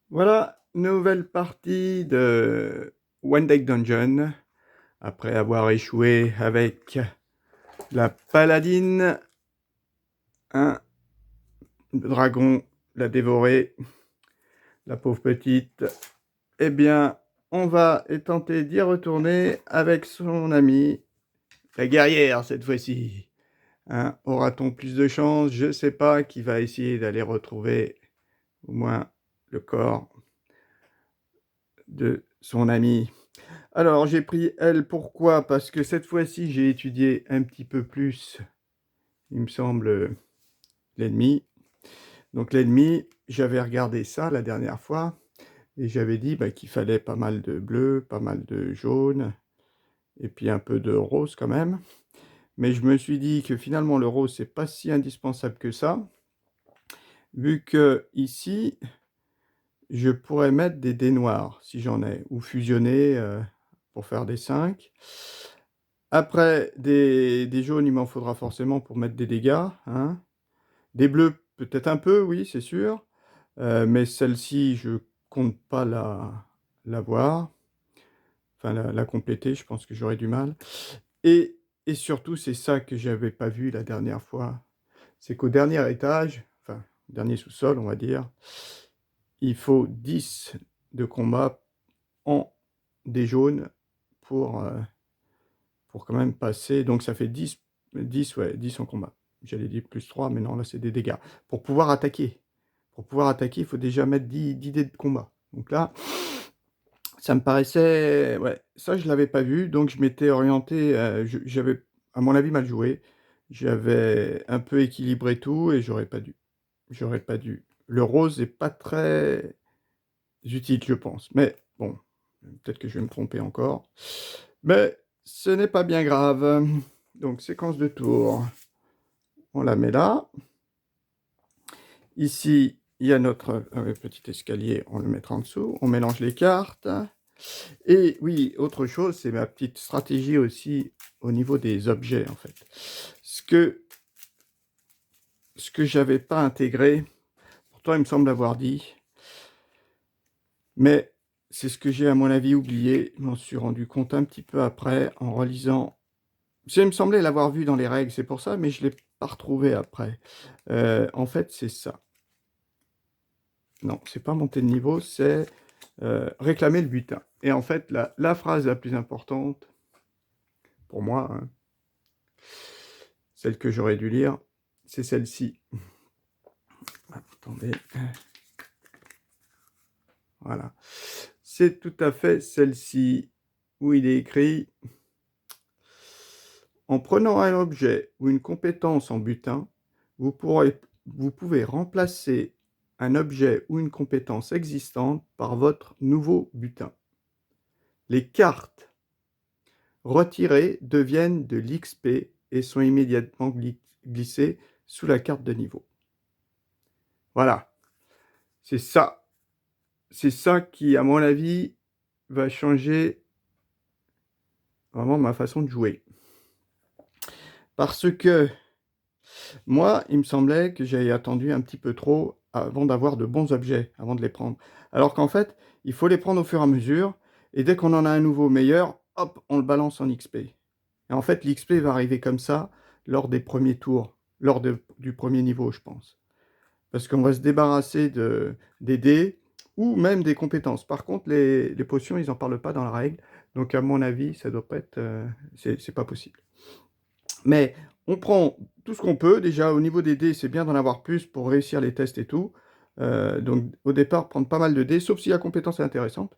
Voilà, nouvelle partie de One Deck Dungeon. Après avoir échoué avec la paladine, un dragon l'a dévoré, la pauvre petite. Eh bien, on va tenter d'y retourner avec son amie, la guerrière cette fois-ci. Hein, aura-t-on plus de chance? Je sais pas, qui va essayer d'aller retrouver au moins le corps de son ami. Alors, j'ai pris elle, pourquoi? Parce que cette fois-ci, j'ai étudié un petit peu plus, il me semble, l'ennemi. Donc l'ennemi, j'avais regardé ça la dernière fois, et j'avais dit qu'il fallait pas mal de bleu, pas mal de jaune, et puis un peu de rose quand même. Mais je me suis dit que finalement le rose, c'est pas si indispensable que ça, vu que ici, je pourrais mettre des dés noirs, si j'en ai, ou fusionner pour faire des 5. Après, des jaunes, il m'en faudra forcément pour mettre des dégâts, hein. Des bleus, peut-être un peu, oui, c'est sûr. Mais celle-ci, je compte pas l'avoir. Enfin, la compléter, je pense que j'aurais du mal. Et surtout, c'est ça que j'avais pas vu la dernière fois. C'est qu'au dernier étage, enfin, dernier sous-sol, on va dire, il faut 10 de combat en des jaunes pour, pour quand même passer. Donc ça fait 10 en combat. J'allais dire plus 3, mais non, là c'est des dégâts. Pour pouvoir attaquer. Pour pouvoir attaquer, il faut déjà mettre 10 dés de combat. Donc là, ça me paraissait... Ouais, ça je l'avais pas vu, donc je m'étais orienté... j'avais, à mon avis, mal joué. J'avais un peu équilibré tout et j'aurais pas dû. J'aurais pas dû. Le rose est pas très utile, je pense. Mais bon, peut-être que je vais me tromper encore. Mais ce n'est pas bien grave. Donc, séquence de tour. On la met là. Ici, il y a notre petit escalier. On le mettra en dessous. On mélange les cartes. Et oui, autre chose, c'est ma petite stratégie aussi au niveau des objets, en fait. Ce que j'avais pas intégré, pourtant il me semble l'avoir dit, mais c'est ce que j'ai à mon avis oublié. Je m'en suis rendu compte un petit peu après en relisant. Ça me semblait l'avoir vu dans les règles, c'est pour ça, mais je ne l'ai pas retrouvé après. En fait, c'est ça. Non, c'est pas monter de niveau, c'est réclamer le butin. Et en fait, la phrase la plus importante, pour moi, hein, celle que j'aurais dû lire, c'est celle-ci. Attendez. Voilà. C'est tout à fait celle-ci, où il est écrit: en prenant un objet ou une compétence en butin, vous pouvez remplacer un objet ou une compétence existante par votre nouveau butin. Les cartes retirées deviennent de l'XP et sont immédiatement glissées sous la carte de niveau. Voilà, c'est ça. C'est ça qui, à mon avis, va changer vraiment ma façon de jouer. Parce que moi, il me semblait que j'avais attendu un petit peu trop avant d'avoir de bons objets, avant de les prendre. Alors qu'en fait, il faut les prendre au fur et à mesure, et dès qu'on en a un nouveau meilleur, hop, on le balance en XP. Et en fait, l'XP va arriver comme ça lors des premiers tours, du premier niveau, je pense. Parce qu'on va se débarrasser des dés ou même des compétences. Par contre, les potions, ils n'en parlent pas dans la règle. Donc, à mon avis, ça doit pas être... c'est pas possible. Mais on prend tout ce qu'on peut. Déjà, au niveau des dés, c'est bien d'en avoir plus pour réussir les tests et tout. Donc, au départ, prendre pas mal de dés, sauf si la compétence est intéressante.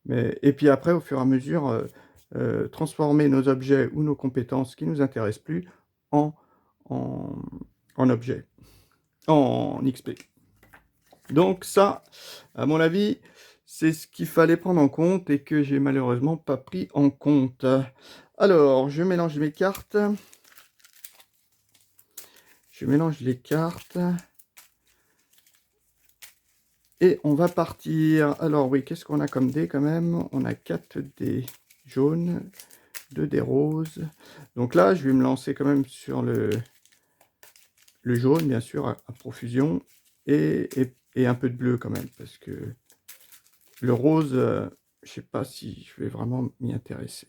Et puis après, au fur et à mesure, transformer nos objets ou nos compétences qui ne nous intéressent plus en, en, en objets, en XP. Donc ça, à mon avis, c'est ce qu'il fallait prendre en compte et que j'ai malheureusement pas pris en compte. Alors, je mélange mes cartes. Je mélange les cartes. Et on va partir. Alors oui, qu'est-ce qu'on a comme dés quand même? On a 4 dés jaunes, 2 dés roses. Donc là, je vais me lancer quand même sur le jaune, bien sûr, à profusion. Et et un peu de bleu quand même, parce que le rose, je sais pas si je vais vraiment m'y intéresser.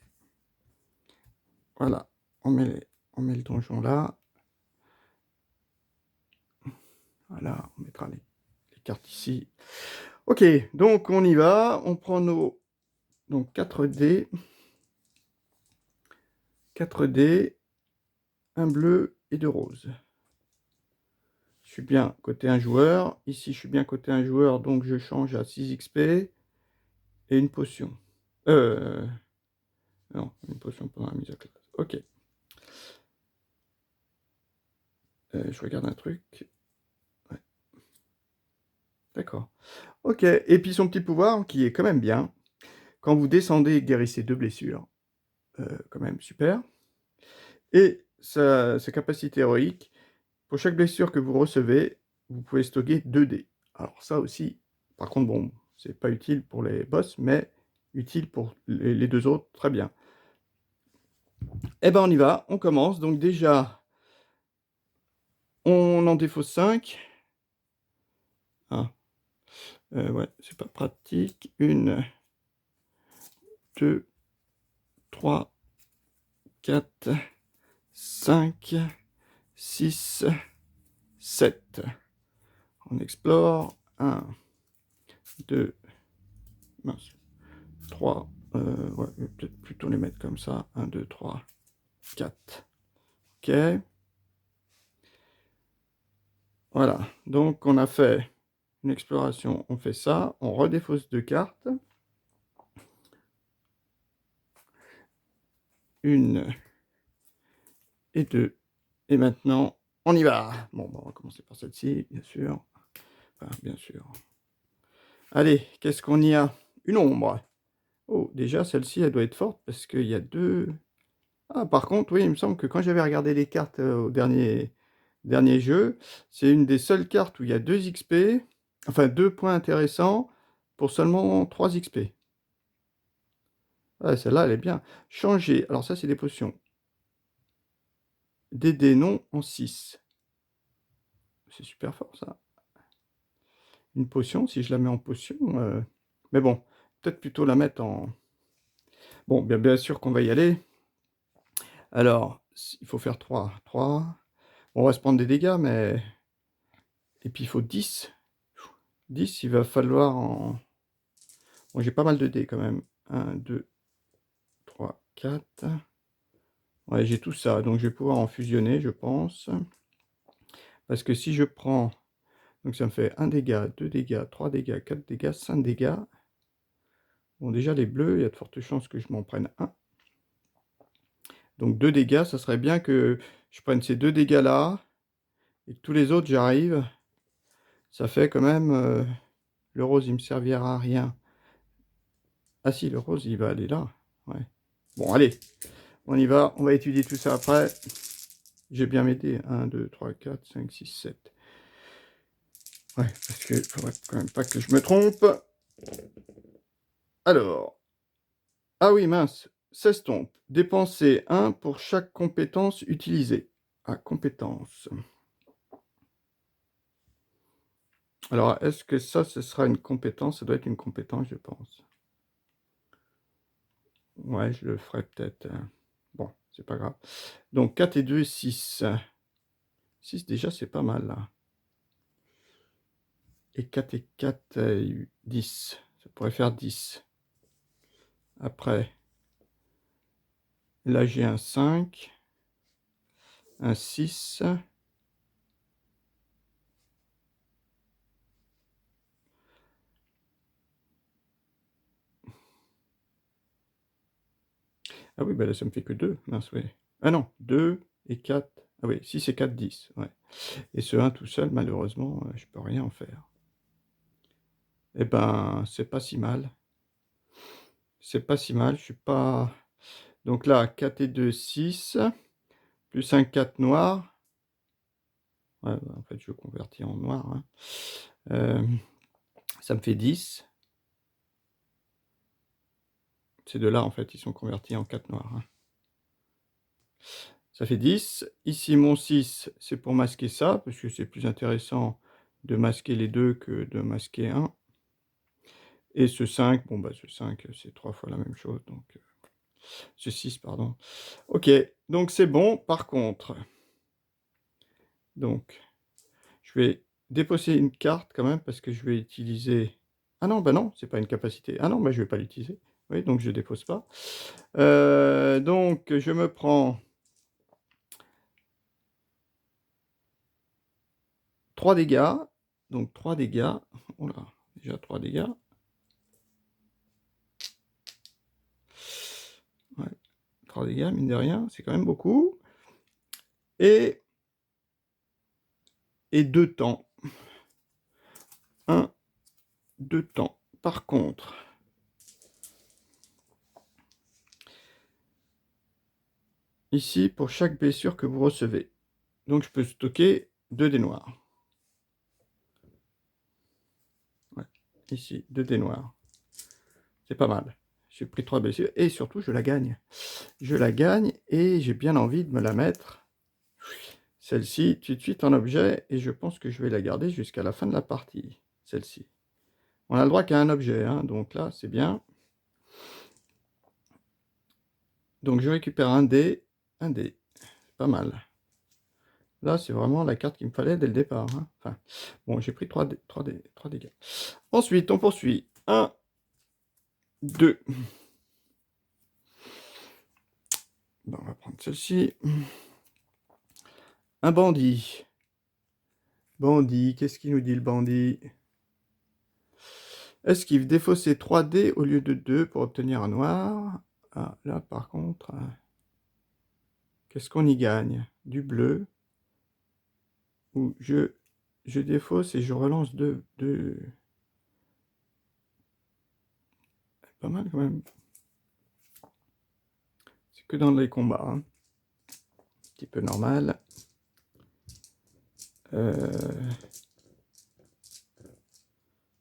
Voilà, on met le donjon là. Voilà, on mettra les cartes ici. Ok, donc on y va, on prend nos donc 4 dés. 4 dés, un bleu et 2 roses. Je suis bien côté un joueur. Ici, je suis bien côté un joueur, donc je change à 6 XP et une potion. Non, une potion pendant la mise à classe. Ok. Je regarde un truc. Ouais. D'accord. Ok. Et puis son petit pouvoir, qui est quand même bien. Quand vous descendez, guérissez 2 blessures. Quand même super. Et sa capacité héroïque, pour chaque blessure que vous recevez, vous pouvez stocker 2 dés. Alors ça aussi, par contre, bon, c'est pas utile pour les boss, mais utile pour les 2 autres, très bien. Eh ben on y va, on commence. Donc déjà, on en défausse 5. Ah, ouais, c'est pas pratique. 1, 2, 3, 4, 5, 6, 7. On explore. 1, 2, mince, 3, ouais, peut-être plutôt les mettre comme ça. 1, 2, 3, 4. Ok. Voilà. Donc, on a fait une exploration. On fait ça. On redéfausse 2 cartes. 1 et 2. Et maintenant, on y va. Bon, on va commencer par celle-ci, bien sûr. Enfin, bien sûr. Allez, qu'est-ce qu'on y a? Une ombre. Oh, déjà, celle-ci, elle doit être forte parce qu'il y a 2... Ah, par contre, oui, il me semble que quand j'avais regardé les cartes au dernier jeu, c'est une des seules cartes où il y a 2 XP, enfin 2 points intéressants pour seulement 3 XP. Ouais, celle-là, elle est bien. Changer, alors ça, c'est des potions. Des dés non en 6. C'est super fort, ça. Une potion, si je la mets en potion... Mais bon, peut-être plutôt la mettre en... Bon, bien sûr qu'on va y aller. Alors, il faut faire 3. 3. On va se prendre des dégâts, mais... Et puis, il faut 10. 10, il va falloir en... Bon, j'ai pas mal de dés, quand même. 1, 2, 3, 4. Ouais, j'ai tout ça. Donc, je vais pouvoir en fusionner, je pense. Parce que si je prends... Donc, ça me fait 1 dégât, 2 dégâts, 3 dégâts, 4 dégâts, 5 dégâts. Bon, déjà, les bleus, il y a de fortes chances que je m'en prenne un. Donc 2 dégâts, ça serait bien que je prenne ces 2 dégâts-là, et que tous les autres, j'arrive. Ça fait quand même... le rose, il me servira à rien. Ah si, le rose, il va aller là. Ouais. Bon, allez, on y va. On va étudier tout ça après. J'ai bien m'aider. 1, 2, 3, 4, 5, 6, 7. Ouais, parce qu'il faudrait quand même pas que je me trompe. Alors... Ah oui, mince. S'estompe. Dépenser 1 pour chaque compétence utilisée. Ah, compétence. Alors, est-ce que ça, ce sera une compétence? Ça doit être une compétence, je pense. Ouais, je le ferai peut-être. Bon, c'est pas grave. Donc, 4 et 2, 6. 6, déjà, c'est pas mal, là. Et 4 et 4, 10. Ça pourrait faire 10. Après, là, j'ai un 5. Un 6. Ah oui, bah là, ça me fait que 2. Mince, oui. Ah non, 2 et 4. Ah oui, 6 et 4, 10. Ouais. Et ce 1 tout seul, malheureusement, je peux rien en faire. Eh ben, c'est pas si mal. C'est pas si mal, je suis pas... Donc là, 4 et 2, 6. Plus un 4 noir. Ouais, bah, en fait, je convertis en noir. Hein. Ça me fait 10. Ces deux-là, en fait, ils sont convertis en 4 noirs. Hein. Ça fait 10. Ici, mon 6, c'est pour masquer ça, parce que c'est plus intéressant de masquer les deux que de masquer un. Et ce 5, bon, bah, ce 5, c'est 3 fois la même chose, donc ce 6, pardon. OK, donc c'est bon. Par contre, donc je vais déposer une carte quand même parce que je vais utiliser ah non, bah, non, c'est pas une capacité. Ah non, bah, je vais pas l'utiliser. Oui, donc je dépose pas. Donc je me prends 3 dégâts, donc 3 dégâts. Oh là, déjà 3 dégâts. Ouais, 3 dégâts, mine de rien, c'est quand même beaucoup et 2 temps. 1, 2 temps. Par contre, ici, pour chaque blessure que vous recevez, donc je peux stocker 2 dés noirs. Ouais, ici, 2 dés noirs. C'est pas mal. J'ai pris 3 blessures et surtout je la gagne. Je la gagne et j'ai bien envie de me la mettre, celle-ci, tout de suite en objet et je pense que je vais la garder jusqu'à la fin de la partie, celle-ci. On a le droit qu'à un objet, hein, donc là, c'est bien. Donc je récupère un dé, pas mal. Là, c'est vraiment la carte qu'il me fallait dès le départ, hein. Enfin, bon, j'ai pris 3 dégâts. Ensuite, on poursuit. 1, 2. Bon, on va prendre celle-ci. Un bandit. Bandit, qu'est-ce qu'il nous dit le bandit? Esquive, défausser 3 dés au lieu de 2 pour obtenir un noir. Ah, là, par contre, qu'est-ce qu'on y gagne? Du bleu. Ou je défausse et je relance 2. Pas mal quand même. C'est que dans les combats, hein. Un petit peu normal.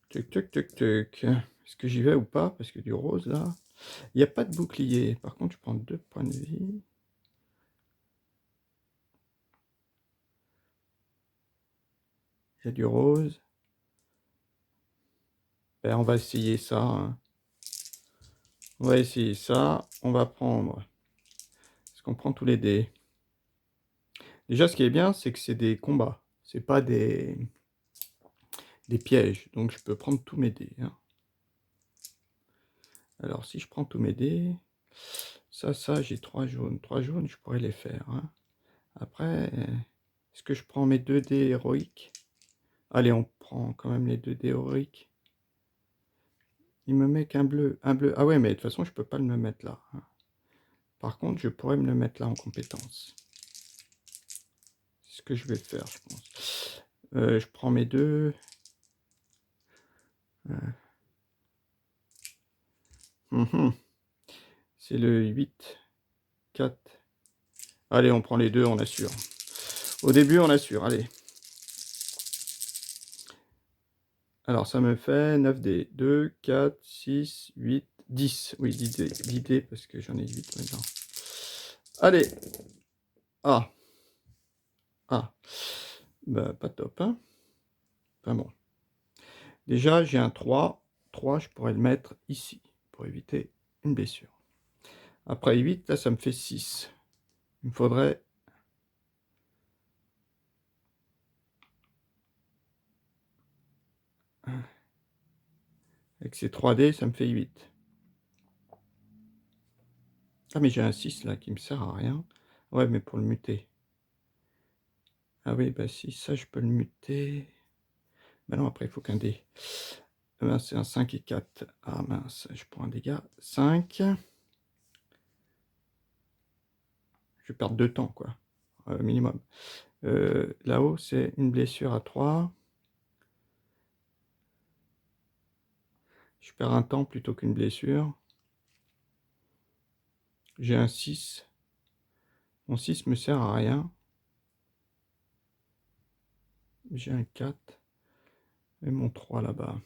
Tuc, tuc, tuc, tuc. Est-ce que j'y vais ou pas? Parce que du rose, là... Il n'y a pas de bouclier. Par contre, je prends 2 points de vie. Il y a du rose. Ben, on va essayer ça, hein. On va essayer ça. On va prendre... Est-ce qu'on prend tous les dés? Déjà, ce qui est bien, c'est que c'est des combats. C'est pas des pièges. Donc, je peux prendre tous mes dés, hein. Alors, si je prends tous mes dés... Ça, j'ai 3 jaunes. 3 jaunes, je pourrais les faire, hein. Après, est-ce que je prends mes 2 dés héroïques? Allez, on prend quand même les 2 dés héroïques. Il me met qu'un bleu. Un bleu. Ah ouais, mais de toute façon, je peux pas me mettre là, hein. Par contre, je pourrais me le mettre là en compétence. C'est ce que je vais faire, je pense. Je prends mes 2. C'est le 8, 4. Allez, on prend les 2, on assure. Au début, on assure, allez. Alors, ça me fait 9 dés. 2, 4, 6, 8, 10. Oui, 10 dés. 10 dés parce que j'en ai 8 maintenant. Allez. Ah. Ah. Bah, pas top, hein. Enfin bon. Déjà, j'ai un 3. 3, je pourrais le mettre ici pour éviter une blessure. Après 8, là, ça me fait 6. Il me faudrait... Avec ces 3 dés, ça me fait 8. Ah, mais j'ai un 6 là qui me sert à rien. Ouais, mais pour le muter. Ah oui, bah si, ça, je peux le muter. Bah non, après, il faut qu'un dé. Ben, c'est un 5 et 4. Ah mince, je prends un dégât. 5. Je vais perdre 2 temps, quoi. Minimum. Là-haut, c'est une blessure à 3. Je perds un temps plutôt qu'une blessure. J'ai un 6. Mon 6 me sert à rien. J'ai un 4. Et mon 3 là-bas.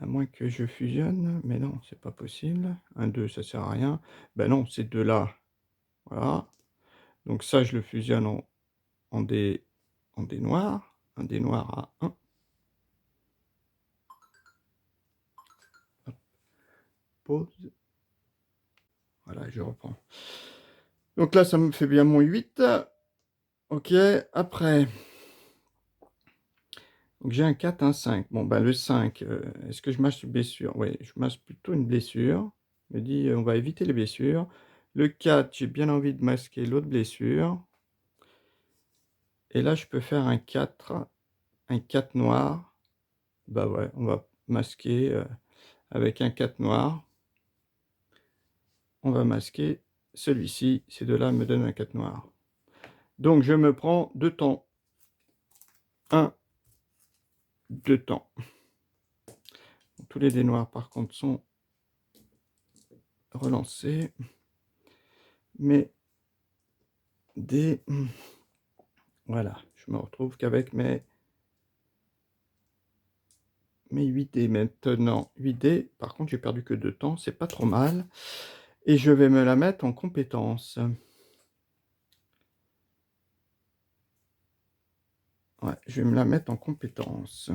À moins que je fusionne. Mais non, c'est pas possible. Un 2, ça sert à rien. Ben non, ces deux-là. Voilà. Donc ça, je le fusionne en en dés noirs. Un dé noir à 1. Pause. Voilà, je reprends. Donc là, ça me fait bien mon 8. Ok, après. Donc j'ai un 4, un 5. Bon, ben le 5, est-ce que je mâche une blessure? Oui, je mâche plutôt une blessure. Je me dis, on va éviter les blessures. Le 4, j'ai bien envie de masquer l'autre blessure. Et là, je peux faire un 4 noir. Bah ouais, on va masquer avec un 4 noir. On va masquer celui-ci. Ces deux-là me donnent un 4 noir. Donc, je me prends 2 temps. 1, 2 temps. Tous les dés noirs, par contre, sont relancés. Mais dés... Voilà, je me retrouve qu'avec mes 8 dés maintenant. 8 dés, par contre, j'ai perdu que 2 temps. C'est pas trop mal. Et je vais me la mettre en compétence. Ouais, je vais me la mettre en compétence.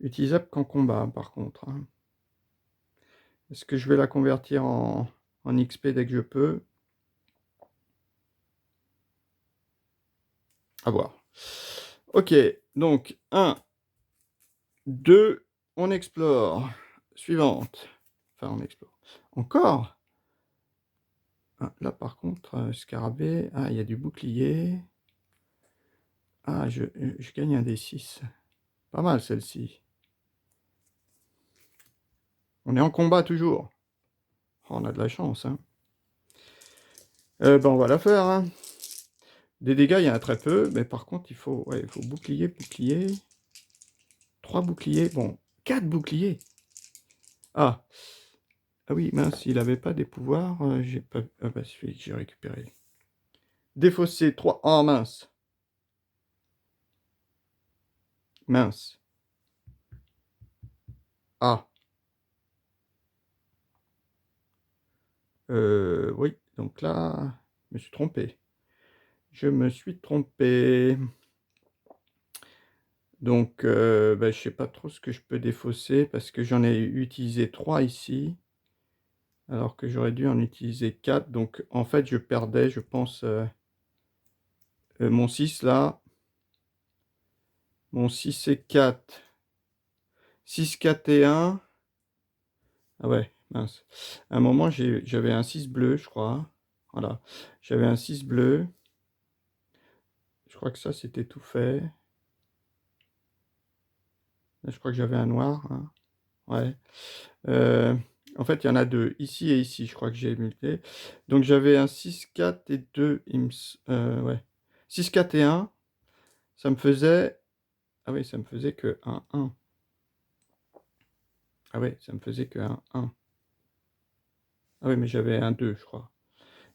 Utilisable qu'en combat, par contre. Est-ce que je vais la convertir en XP dès que je peux? À voir. Ok, donc 1, 2, on explore. Suivante. Enfin, on explore. Encore? Ah, là, par contre, scarabée. Ah, il y a du bouclier. Ah, je gagne un D6. Pas mal, celle-ci. On est en combat, toujours. Oh, on a de la chance, hein. Ben, on va la faire, hein. Des dégâts, il y en a très peu. Mais par contre, il faut bouclier, bouclier. 3 boucliers. Bon, 4 boucliers. Ah. Ah oui, mince, il avait pas des pouvoirs. J'ai pas... Ah bah, celui que j'ai récupéré. Défausser 3. Oh, mince. Mince. Ah. Oui, donc là, je me suis trompé. Je me suis trompé. Donc, bah, je sais pas trop ce que je peux défausser parce que j'en ai utilisé 3 ici. Alors que j'aurais dû en utiliser 4. Donc, en fait, je perdais, je pense, mon 6 là. Mon 6 et 4. 6, 4 et 1. Ah ouais, mince. À un moment, j'avais un 6 bleu, je crois. Voilà. J'avais un 6 bleu. Je crois que ça, c'était tout fait. Là, je crois que j'avais un noir, hein. Ouais. En fait, il y en a 2. Ici et ici, je crois que j'ai multiplié. Donc, j'avais un 6, 4 et 2. Ouais. 6, 4 et 1. Ça me faisait... Ah oui, ça me faisait que un 1. Ah oui, ça me faisait que un 1. Ah oui, mais j'avais un 2, je crois.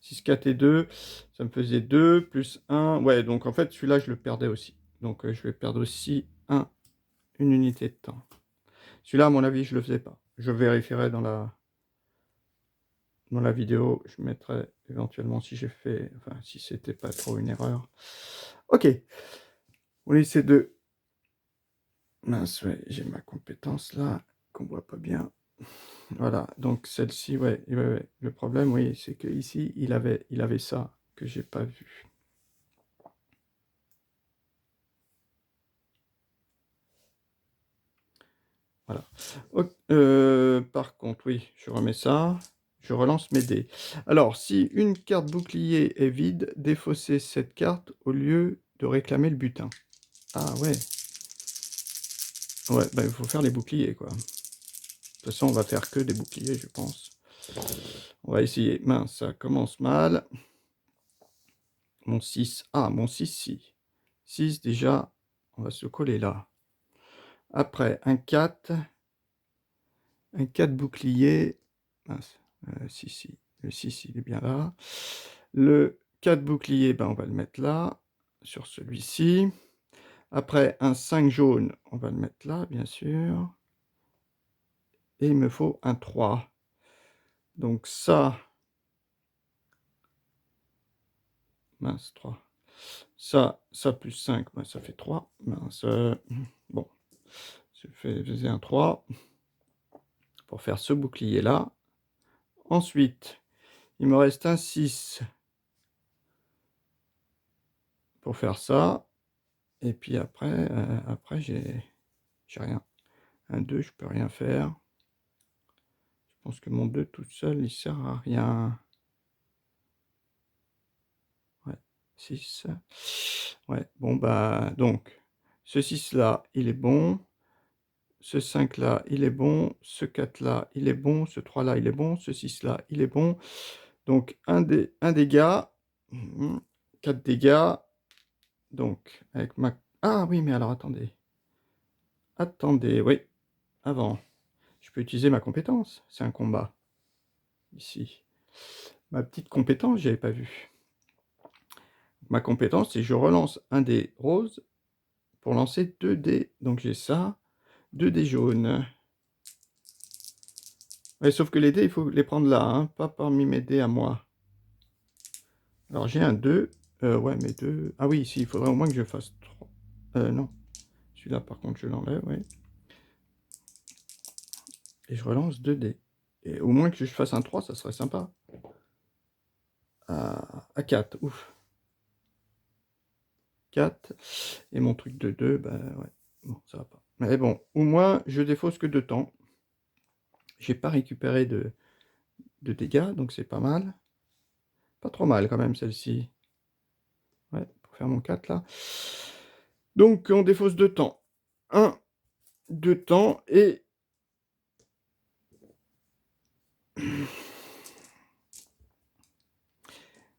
6, 4 et 2, ça me faisait 2 plus 1. Ouais, donc en fait, celui-là, je le perdais aussi. Donc, je vais perdre aussi une unité de temps. Celui-là, à mon avis, je ne le faisais pas. Je vérifierai dans la vidéo. Je mettrai éventuellement si j'ai fait... Enfin, si c'était pas trop une erreur. Ok. On essaie de... Mince, ouais, j'ai ma compétence là, qu'on voit pas bien. Voilà, donc celle-ci, ouais. Le problème, oui, c'est que ici, il avait ça que j'ai pas vu. Voilà. Par contre, oui, je remets ça. Je relance mes dés. Alors, si une carte bouclier est vide, défaussez cette carte au lieu de réclamer le butin. Ah ouais. Ouais, bah, il faut faire les boucliers, quoi. De toute façon, on va faire que des boucliers, je pense. On va essayer. Mince, ça commence mal. Mon 6. Ah, mon 6, si. 6, déjà, on va se coller là. Après, un 4. Un 4 bouclier. Mince. Si. Le 6, il est bien là. Le 4 bouclier, ben, on va le mettre là, sur celui-ci. Après, un 5 jaune, on va le mettre là, bien sûr. Et il me faut un 3. Donc ça, mince, 3. Ça plus 5, ben, ça fait 3. Mince, bon, faisais un 3 pour faire ce bouclier-là. Ensuite, il me reste un 6 pour faire ça. Et puis après j'ai rien. Un 2, je peux rien faire. Je pense que mon 2 tout seul, il sert à rien. Ouais, 6. Ouais, bon, bah, donc, ce 6-là, il est bon. Ce 5-là, il est bon. Ce 4-là, il est bon. Ce 3-là, il est bon. Ce 6-là, il est bon. Donc, un dégât. 4 dégâts. Donc, avec ma... Ah oui, mais alors, attendez. Attendez, oui. Avant, je peux utiliser ma compétence. C'est un combat. Ici. Ma petite compétence, j'avais pas vu. Ma compétence, c'est je relance un dé rose pour lancer 2 dés. Donc j'ai ça, 2 dés jaunes. Ouais, sauf que les dés, il faut les prendre là, hein, pas parmi mes dés à moi. Alors j'ai un 2. Ouais, mais 2... Ah oui, ici, il faudrait au moins que je fasse 3. Non. Celui-là, par contre, je l'enlève, oui. Et je relance 2 dés. Et au moins que je fasse un 3, ça serait sympa. À 4, ouf. 4. Et mon truc de 2, bah ouais. Bon, ça va pas. Mais bon, au moins, je défausse que 2 temps. J'ai pas récupéré de dégâts, donc c'est pas mal. Pas trop mal quand même celle-ci. Ouais, pour faire mon 4 là. Donc on défausse 2 temps. 1, 2 temps et...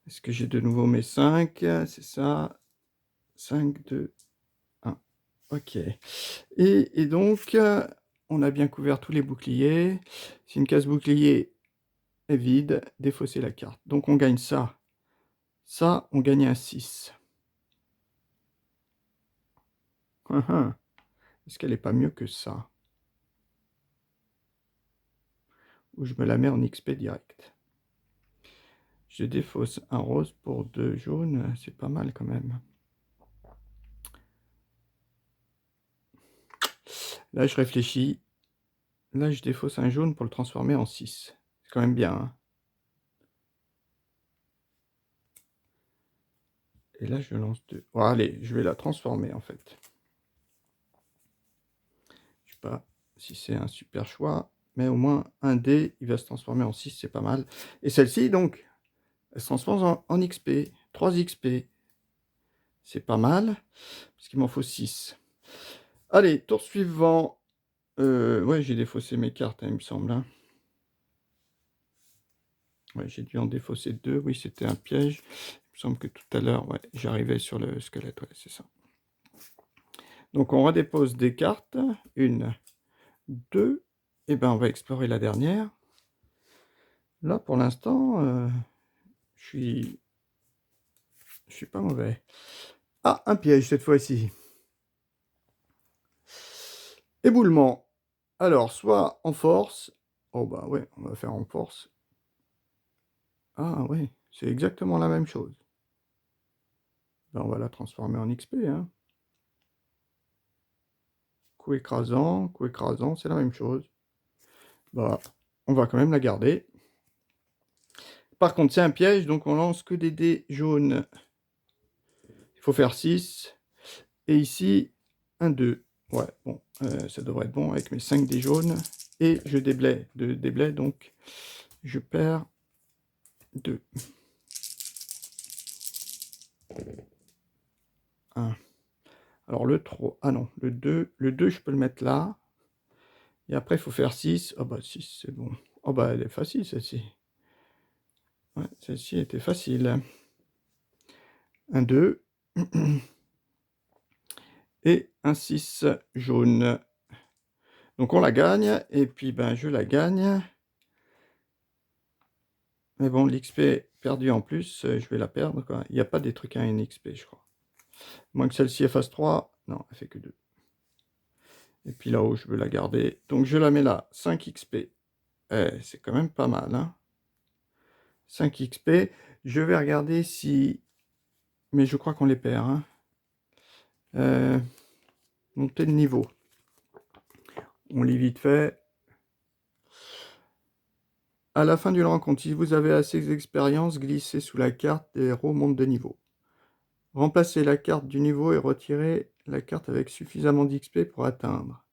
Est-ce que j'ai de nouveau mes 5? C'est ça. 5, 2, 1. Ok. Et donc, on a bien couvert tous les boucliers. Si une case bouclier est vide, défausser la carte. Donc on gagne ça. Ça, on gagne un 6. Est-ce qu'elle n'est pas mieux que ça? Ou je me la mets en XP direct. Je défausse un rose pour 2 jaunes, c'est pas mal quand même. Là, je réfléchis. Là, je défausse un jaune pour le transformer en 6. C'est quand même bien, hein. Et là, je lance 2. Bon, allez, je vais la transformer en fait. Je sais pas si c'est un super choix, mais au moins un dé, il va se transformer en 6, c'est pas mal. Et celle-ci, donc, elle se transforme en XP. 3 XP. C'est pas mal, parce qu'il m'en faut 6. Allez, tour suivant. Ouais, j'ai défaussé mes cartes, hein, il me semble. Hein. Ouais, j'ai dû en défausser 2. Oui, c'était un piège. Il me semble que tout à l'heure, ouais, j'arrivais sur le squelette. Ouais, c'est ça. Donc, on redépose des cartes. 1, 2. Et ben, on va explorer la dernière. Là, pour l'instant, je suis pas mauvais. Ah, un piège cette fois-ci. Éboulement. Alors, soit en force. Oh bah ouais, on va faire en force. Ah ouais, c'est exactement la même chose. Ben, on va la transformer en XP. Hein. Coup écrasant, c'est la même chose. Bah, on va quand même la garder. Par contre, c'est un piège, donc on lance que des dés jaunes. Il faut faire 6. Et ici, un 2. Ouais, bon, ça devrait être bon avec mes 5 dés jaunes. Et je déblaye, donc je perds 2. 1. Alors le 3, ah non, le 2, je peux le mettre là. Et après, il faut faire 6. Ah bah 6, c'est bon. Oh bah elle est facile celle-ci. Ouais, celle-ci était facile. Un 2. Et un 6 jaune. Donc on la gagne. Et puis ben je la gagne. Mais bon, l'XP perdu en plus, je vais la perdre. Quoi. Il n'y a pas des trucs à une XP, je crois. Moins que celle-ci elle fasse 3. Non, elle fait que 2. Et puis là-haut, je veux la garder. Donc je la mets là. 5 XP. C'est quand même pas mal. Hein. 5 XP. Je vais regarder si mais je crois qu'on les perd. Hein. Monter le niveau. On lit vite fait. À la fin d'une rencontre, si vous avez assez d'expérience, glissez sous la carte et héros montent de niveau. Remplacez la carte du niveau et retirez la carte avec suffisamment d'XP pour atteindre.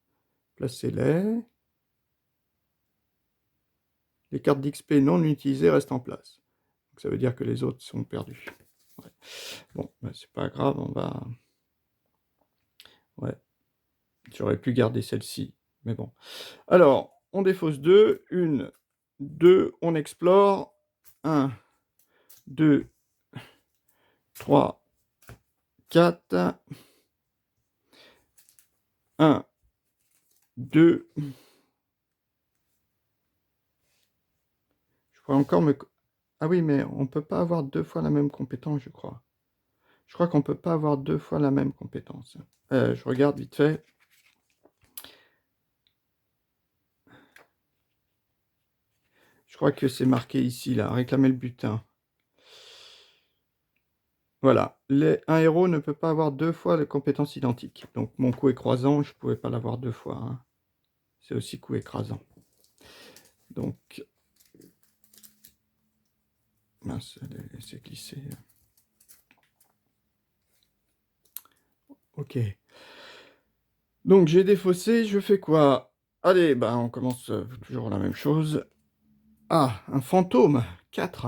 Placez-les. Les cartes d'XP non utilisées restent en place. Donc ça veut dire que les autres sont perdus. Ouais. Bon, bah, c'est pas grave, on va... Ouais, j'aurais pu garder celle-ci, mais bon. Alors, on défausse 2, 1, 2, on explore. 1, 2, 3, 4. 1, 2. Je pourrais encore me... Ah oui, mais on peut pas avoir 2 fois la même compétence, je crois. Je crois qu'on peut pas avoir 2 fois la même compétence. Je regarde vite fait. Je crois que c'est marqué ici, là, réclamer le butin. Voilà, un héros ne peut pas avoir 2 fois les compétences identiques. Donc mon coup écrasant, je ne pouvais pas l'avoir 2 fois. Hein. C'est aussi coup écrasant. Donc, mince, laissez glisser. Ok. Donc j'ai défaussé, je fais quoi? Allez, ben on commence toujours la même chose. Ah, un fantôme, 4.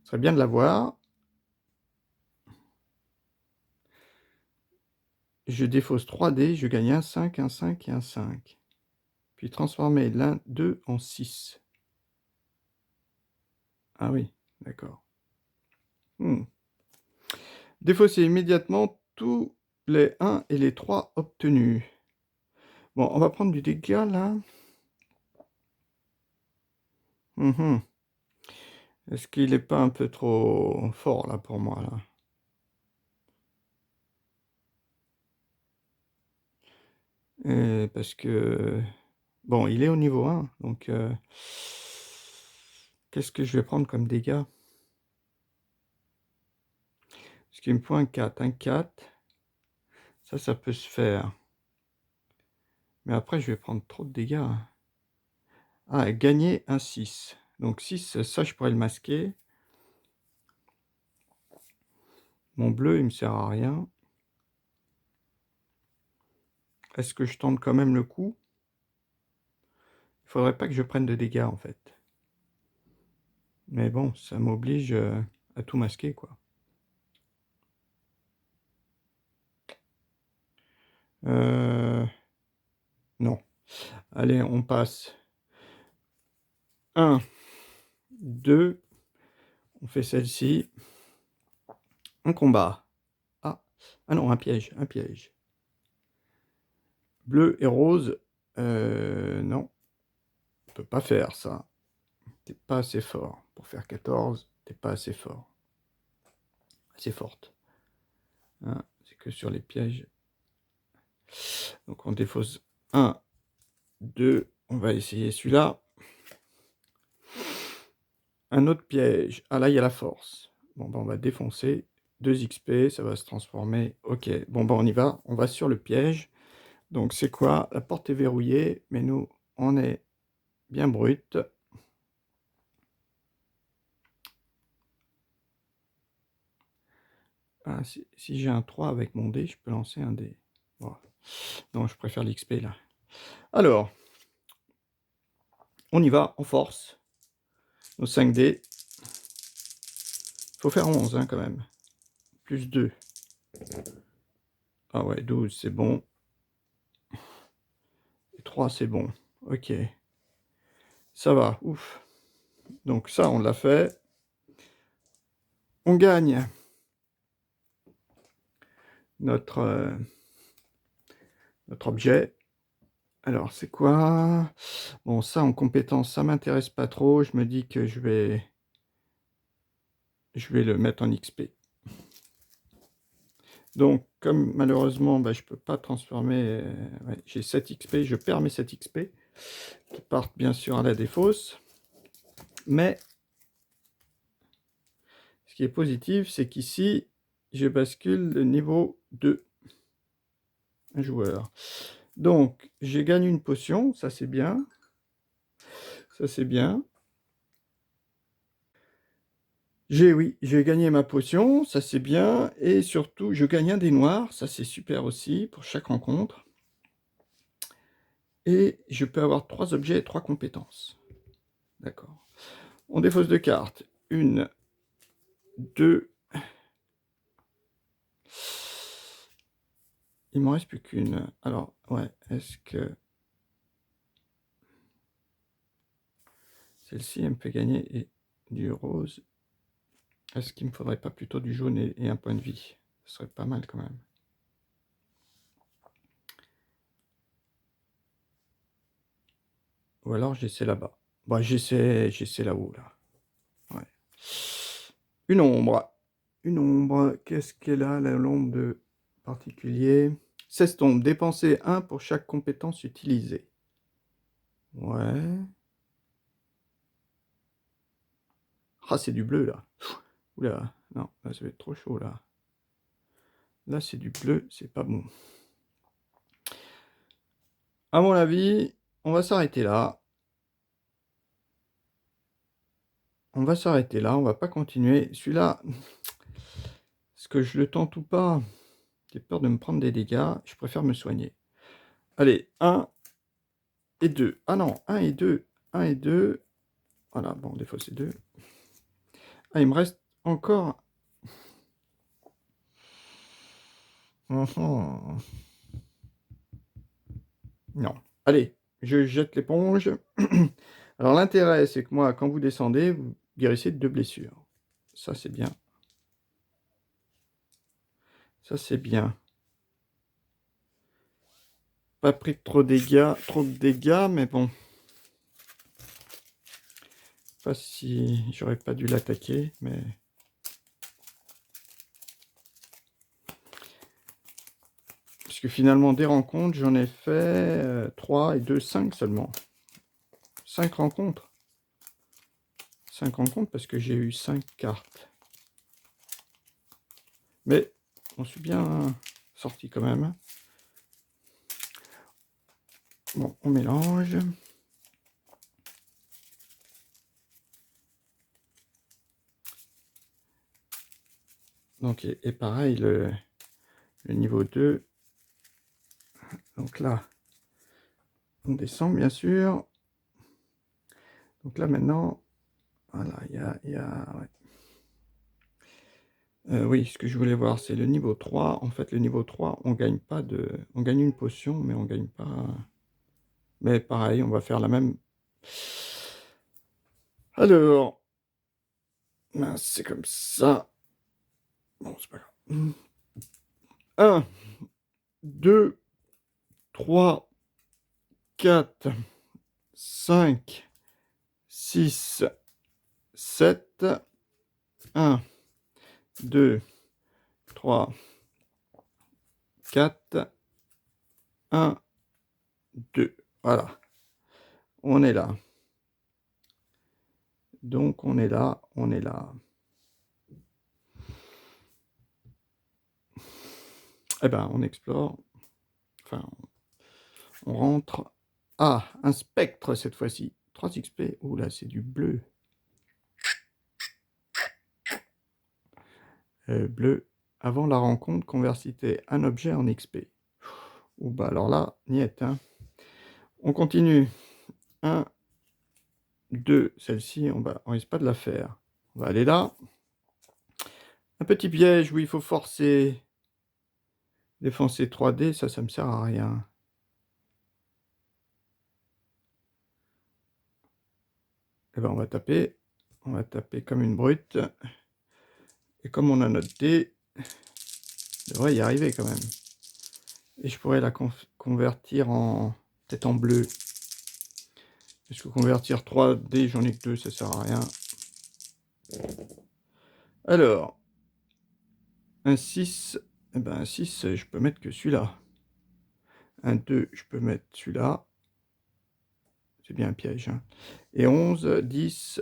Ce serait bien de l'avoir. Je défausse 3 dés, je gagne un 5, un 5 et un 5. Puis transformer l'un 2 en 6. Ah oui, d'accord. Défausser immédiatement tous les 1 et les 3 obtenus. Bon, on va prendre du dégât là. Est-ce qu'il n'est pas un peu trop fort là pour moi là? Parce que... Bon, il est au niveau 1, donc... Qu'est-ce que je vais prendre comme dégâts? Parce qu'il me faut un 4. Un 4, ça peut se faire. Mais après, je vais prendre trop de dégâts. Ah, gagner un 6. Donc 6, ça, je pourrais le masquer. Mon bleu, il me sert à rien. Est-ce que je tente quand même le coup? Il faudrait pas que je prenne de dégâts, en fait. Mais bon, ça m'oblige à tout masquer, quoi. Non. Allez, on passe. 1, 2. On fait celle-ci. Un combat. Ah, ah non, un piège, un piège. Bleu et rose. Non. On peut pas faire ça. T'es pas assez fort. Pour faire 14, t'es pas assez fort. Assez forte. Hein, c'est que sur les pièges. Donc on défausse 1, 2. On va essayer celui-là. Un autre piège. Ah là, il y a la force. Bon, ben, on va défoncer. 2 XP, ça va se transformer. Ok, bon, ben, on y va. On va sur le piège. Donc, c'est quoi? La porte est verrouillée, mais nous, on est bien brut. Ah, si j'ai un 3 avec mon dé, je peux lancer un dé. Bon. Non, je préfère l'XP, là. Alors, on y va, en force. Nos 5 dés. Faut faire 11, hein, quand même. Plus 2. Ah ouais, 12, c'est bon. Et 3, c'est bon. Ok. Ça va, ouf. Donc ça, on l'a fait. On gagne notre objet. Alors, c'est quoi? Bon, ça, en compétence, ça m'intéresse pas trop. Je me dis que je vais le mettre en XP. Donc, comme malheureusement, bah, je peux pas transformer... ouais, j'ai 7 XP, je perds mes 7 XP, qui partent bien sûr à la défausse. Mais Ce qui est positif, c'est qu'ici, je bascule de niveau 2. Un joueur. Donc, je gagne une potion, ça c'est bien. Ça c'est bien. Oui, j'ai gagné ma potion, ça c'est bien. Et surtout, je gagne un dé noir, ça c'est super aussi pour chaque rencontre. Et je peux avoir 3 objets et 3 compétences. D'accord. On défausse 2 cartes. 1, 2. Il m'en reste plus qu'une. Alors, ouais, est-ce que... Celle-ci, elle me fait gagner du rose. Est-ce qu'il me faudrait pas plutôt du jaune et un point de vie? Ce serait pas mal quand même. Ou alors j'essaie là-bas. Bah, j'essaie là-haut, là. Ouais. Une ombre. Une ombre. Qu'est-ce qu'elle a, l'ombre de particulier? 16 tombes. Dépenser 1 pour chaque compétence utilisée. Ouais. Ah, c'est du bleu, là. Oula, non, là, ça va être trop chaud, là. Là, c'est du bleu, c'est pas bon. À mon avis, on va s'arrêter là. On va s'arrêter là, on va pas continuer. Celui-là, est-ce que je le tente ou pas? J'ai peur de me prendre des dégâts, je préfère me soigner. Allez, 1 et 2. Ah non, 1 et 2. 1 et 2. Voilà, bon, des fois c'est 2. Ah, il me reste encore... Non. Allez, je jette l'éponge. Alors l'intérêt, c'est que moi, quand vous descendez, vous guérissez de 2 blessures. Ça, c'est bien. Ça, c'est bien. Pas pris trop de dégâts, mais bon. Pas si... J'aurais pas dû l'attaquer, mais... Parce que finalement, des rencontres, j'en ai fait 3 et 2, 5 seulement. 5 rencontres. 5 rencontres parce que j'ai eu 5 cartes. Mais on suis bien sorti quand même. Bon, on mélange. Donc, et pareil, le niveau 2. Donc là, on descend bien sûr. Donc là maintenant, voilà, il y a ouais. Oui, ce que je voulais voir, c'est le niveau 3. En fait, le niveau 3, on gagne pas de... On gagne une potion, mais on gagne pas... Mais pareil, on va faire la même... Alors... C'est comme ça. Bon, c'est pas grave. 1, 2, 3, 4, 5, 6, 7. 1, 2, 3, 4, 1, 2. Voilà. On est là. Donc, on est là, on est là. Eh ben, on explore. Enfin, on rentre. Ah, un spectre cette fois-ci. 3 XP. Oh là, c'est du bleu. Bleu. Avant la rencontre, convertissez un objet en XP. Oh bah alors là, niet. Hein. On continue. 1, 2. Celle-ci, on risque pas de la faire. On va aller là. Un petit piège où il faut forcer. Défoncer 3D, ça me sert à rien. Eh ben, on va taper. On va taper comme une brute. Et comme on a notre dé, on devrait y arriver quand même. Et je pourrais la convertir en... peut-être en bleu. Parce que convertir 3D, j'en ai que 2, ça sert à rien. Alors, un 6, eh ben un 6, je peux mettre que celui-là. Un 2, je peux mettre celui-là. C'est bien un piège. Hein. Et 11, 10,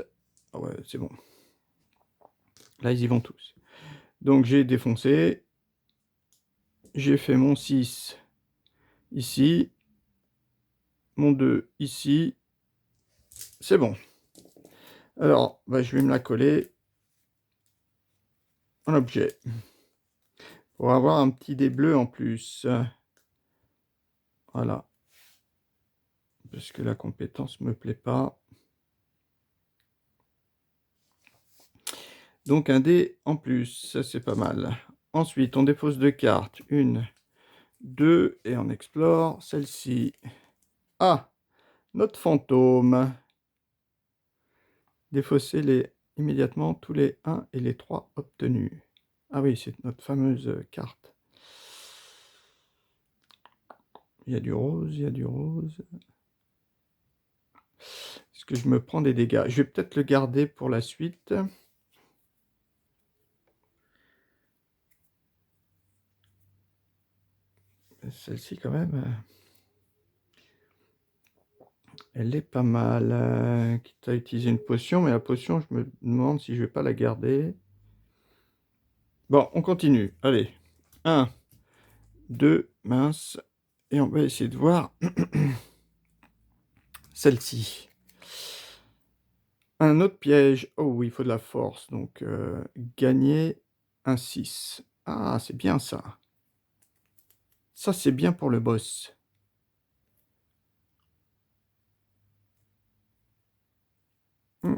ah ouais, c'est bon. Là, ils y vont tous. Donc, j'ai défoncé. J'ai fait mon 6 ici. Mon 2 ici. C'est bon. Alors, bah, je vais me la coller en objet. Pour avoir un petit dé bleu en plus. Voilà. Parce que la compétence me plaît pas. Donc un dé en plus, ça c'est pas mal. Ensuite, on dépose 2 cartes. 1, 2, et on explore celle-ci. Ah, notre fantôme. Défausser immédiatement tous les 1 et les 3 obtenus. Ah oui, c'est notre fameuse carte. Il y a du rose, il y a du rose. Est-ce que je me prends des dégâts? Je vais peut-être le garder pour la suite. Celle-ci quand même, elle est pas mal. Quitte à utiliser une potion, mais la potion, je me demande si je vais pas la garder. Bon, on continue. Allez. 1, 2, mince. Et on va essayer de voir celle-ci. Un autre piège. Oh oui, il faut de la force. Donc, gagner un 6. Ah, c'est bien ça. Ça, c'est bien pour le boss. Hmm.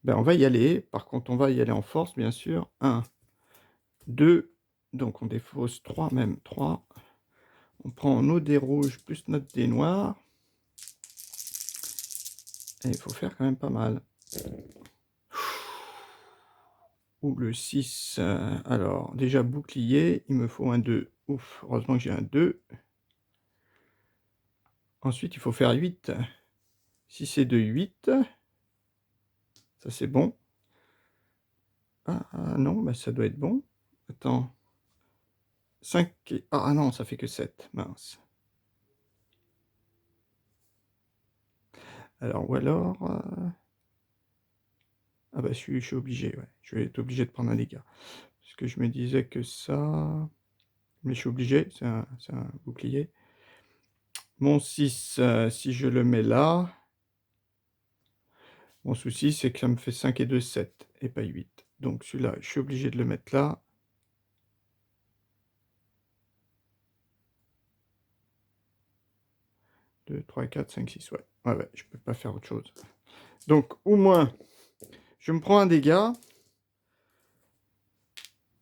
Ben, on va y aller. Par contre, on va y aller en force, bien sûr. 1, 2. Donc, on défausse 3, même 3. On prend nos dés rouges plus notre dé noir. Et il faut faire quand même pas mal. Ou le 6. Alors, déjà bouclier, il me faut un 2. Ouf, heureusement que j'ai un 2. Ensuite, il faut faire 8. Si c'est de 8, ça c'est bon. Ah, non, bah, ça doit être bon. Attends. 5 et... Ah non, ça fait que 7. Mince. Alors, ou alors... Ah bah, je suis obligé, ouais. Je vais être obligé de prendre un dégât. Parce que je me disais que ça... Mais je suis obligé, c'est un bouclier. Mon 6, si je le mets là... Mon souci, c'est que ça me fait 5 et 2, 7, et pas 8. Donc celui-là, je suis obligé de le mettre là. Deux, 3, 4, 5, 6, ouais. Ouais, je peux pas faire autre chose. Donc, au moins, je me prends un dégât.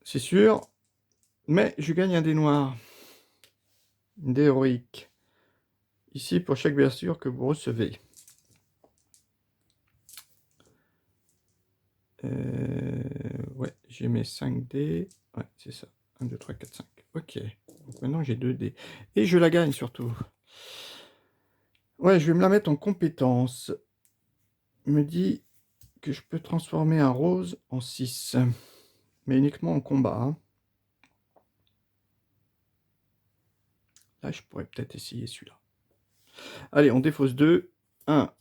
C'est sûr. Mais je gagne un dé noir. Un dé héroïque. Ici, pour chaque blessure que vous recevez. Ouais, j'ai mes 5 dés. Ouais, c'est ça. 1, 2, 3, 4, 5. Ok. Donc maintenant, j'ai 2 dés. Et je la gagne surtout. Ouais, je vais me la mettre en compétence. Me dit que je peux transformer un rose en 6. Mais uniquement en combat. Hein. Là, je pourrais peut-être essayer celui-là. Allez, on défausse 2. 1,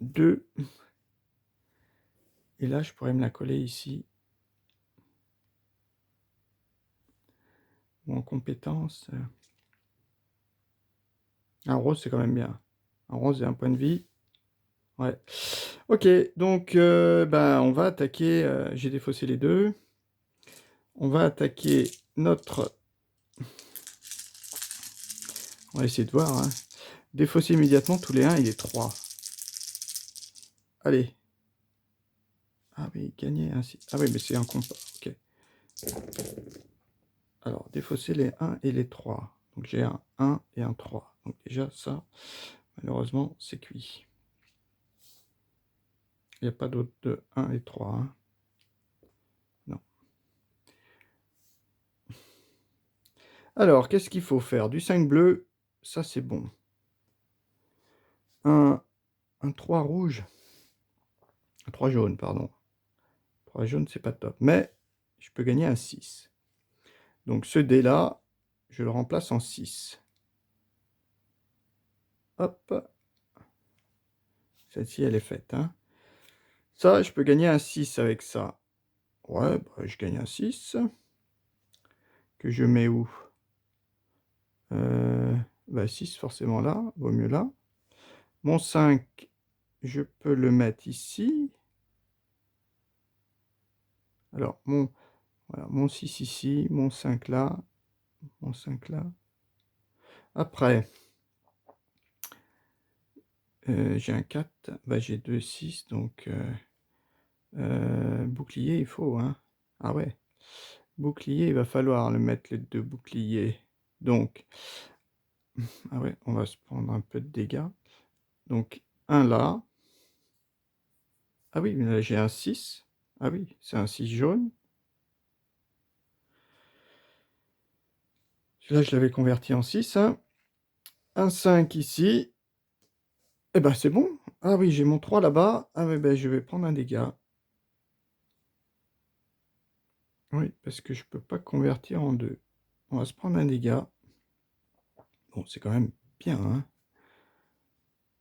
2. Et là, je pourrais me la coller ici. Ou en compétence. Un rose, c'est quand même bien. Un rose et un point de vie. Ouais. Ok, donc ben, on va attaquer. J'ai défaussé les deux. On va attaquer notre... On va essayer de voir. Hein. Défausser immédiatement tous les 1 et les 3. Allez. Ah oui, gagner ainsi. Ah oui, mais c'est un compas. Ok. Alors, défausser les 1 et les 3. Donc j'ai un 1 et un 3. Donc déjà, ça, malheureusement, c'est cuit. Il n'y a pas d'autre de 1 et 3. Hein. Non. Alors, qu'est-ce qu'il faut faire? Du 5 bleu, ça c'est bon. Un 3 rouge. Un 3 jaune, pardon. 3 jaune, c'est pas top. Mais je peux gagner un 6. Donc ce dé-là, je le remplace en 6. Hop. Celle-ci, elle est faite. Hein. Ça, je peux gagner un 6 avec ça. Ouais, bah, je gagne un 6. Que je mets où? Bah 6 forcément là, vaut mieux là. Mon 5, je peux le mettre ici. Alors, voilà, mon 6 ici, mon 5 là, mon 5 là. Après, j'ai un 4, bah, j'ai 2 6, donc bouclier, il faut, hein. Ah ouais, bouclier, il va falloir le mettre les 2 boucliers. Donc, ah ouais, on va se prendre un peu de dégâts. Donc, un là. Ah oui, mais là, j'ai un 6. Ah oui, c'est un 6 jaune. Celui-là, je l'avais converti en 6, hein. Un 5 ici. Eh ben, c'est bon. Ah oui, j'ai mon 3 là-bas. Ah oui, ben, je vais prendre un dégât. Oui, parce que je peux pas convertir en 2. On va se prendre un dégât. Bon, c'est quand même bien, hein.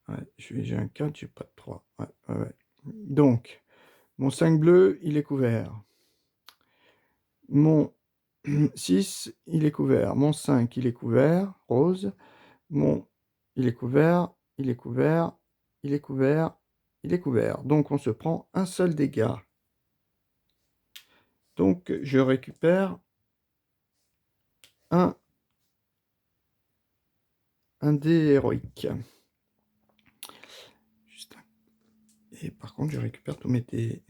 Ouais, j'ai un 4, j'ai pas de 3. Ouais, ouais, ouais. Donc, mon 5 bleu, il est couvert. Mon 6, il est couvert. Mon 5, il est couvert, rose. Mon, il est couvert, il est couvert, il est couvert, il est couvert. Donc, on se prend un seul dégât. Donc, je récupère un dé héroïque. Juste un. Et par contre, je récupère tous mes dés.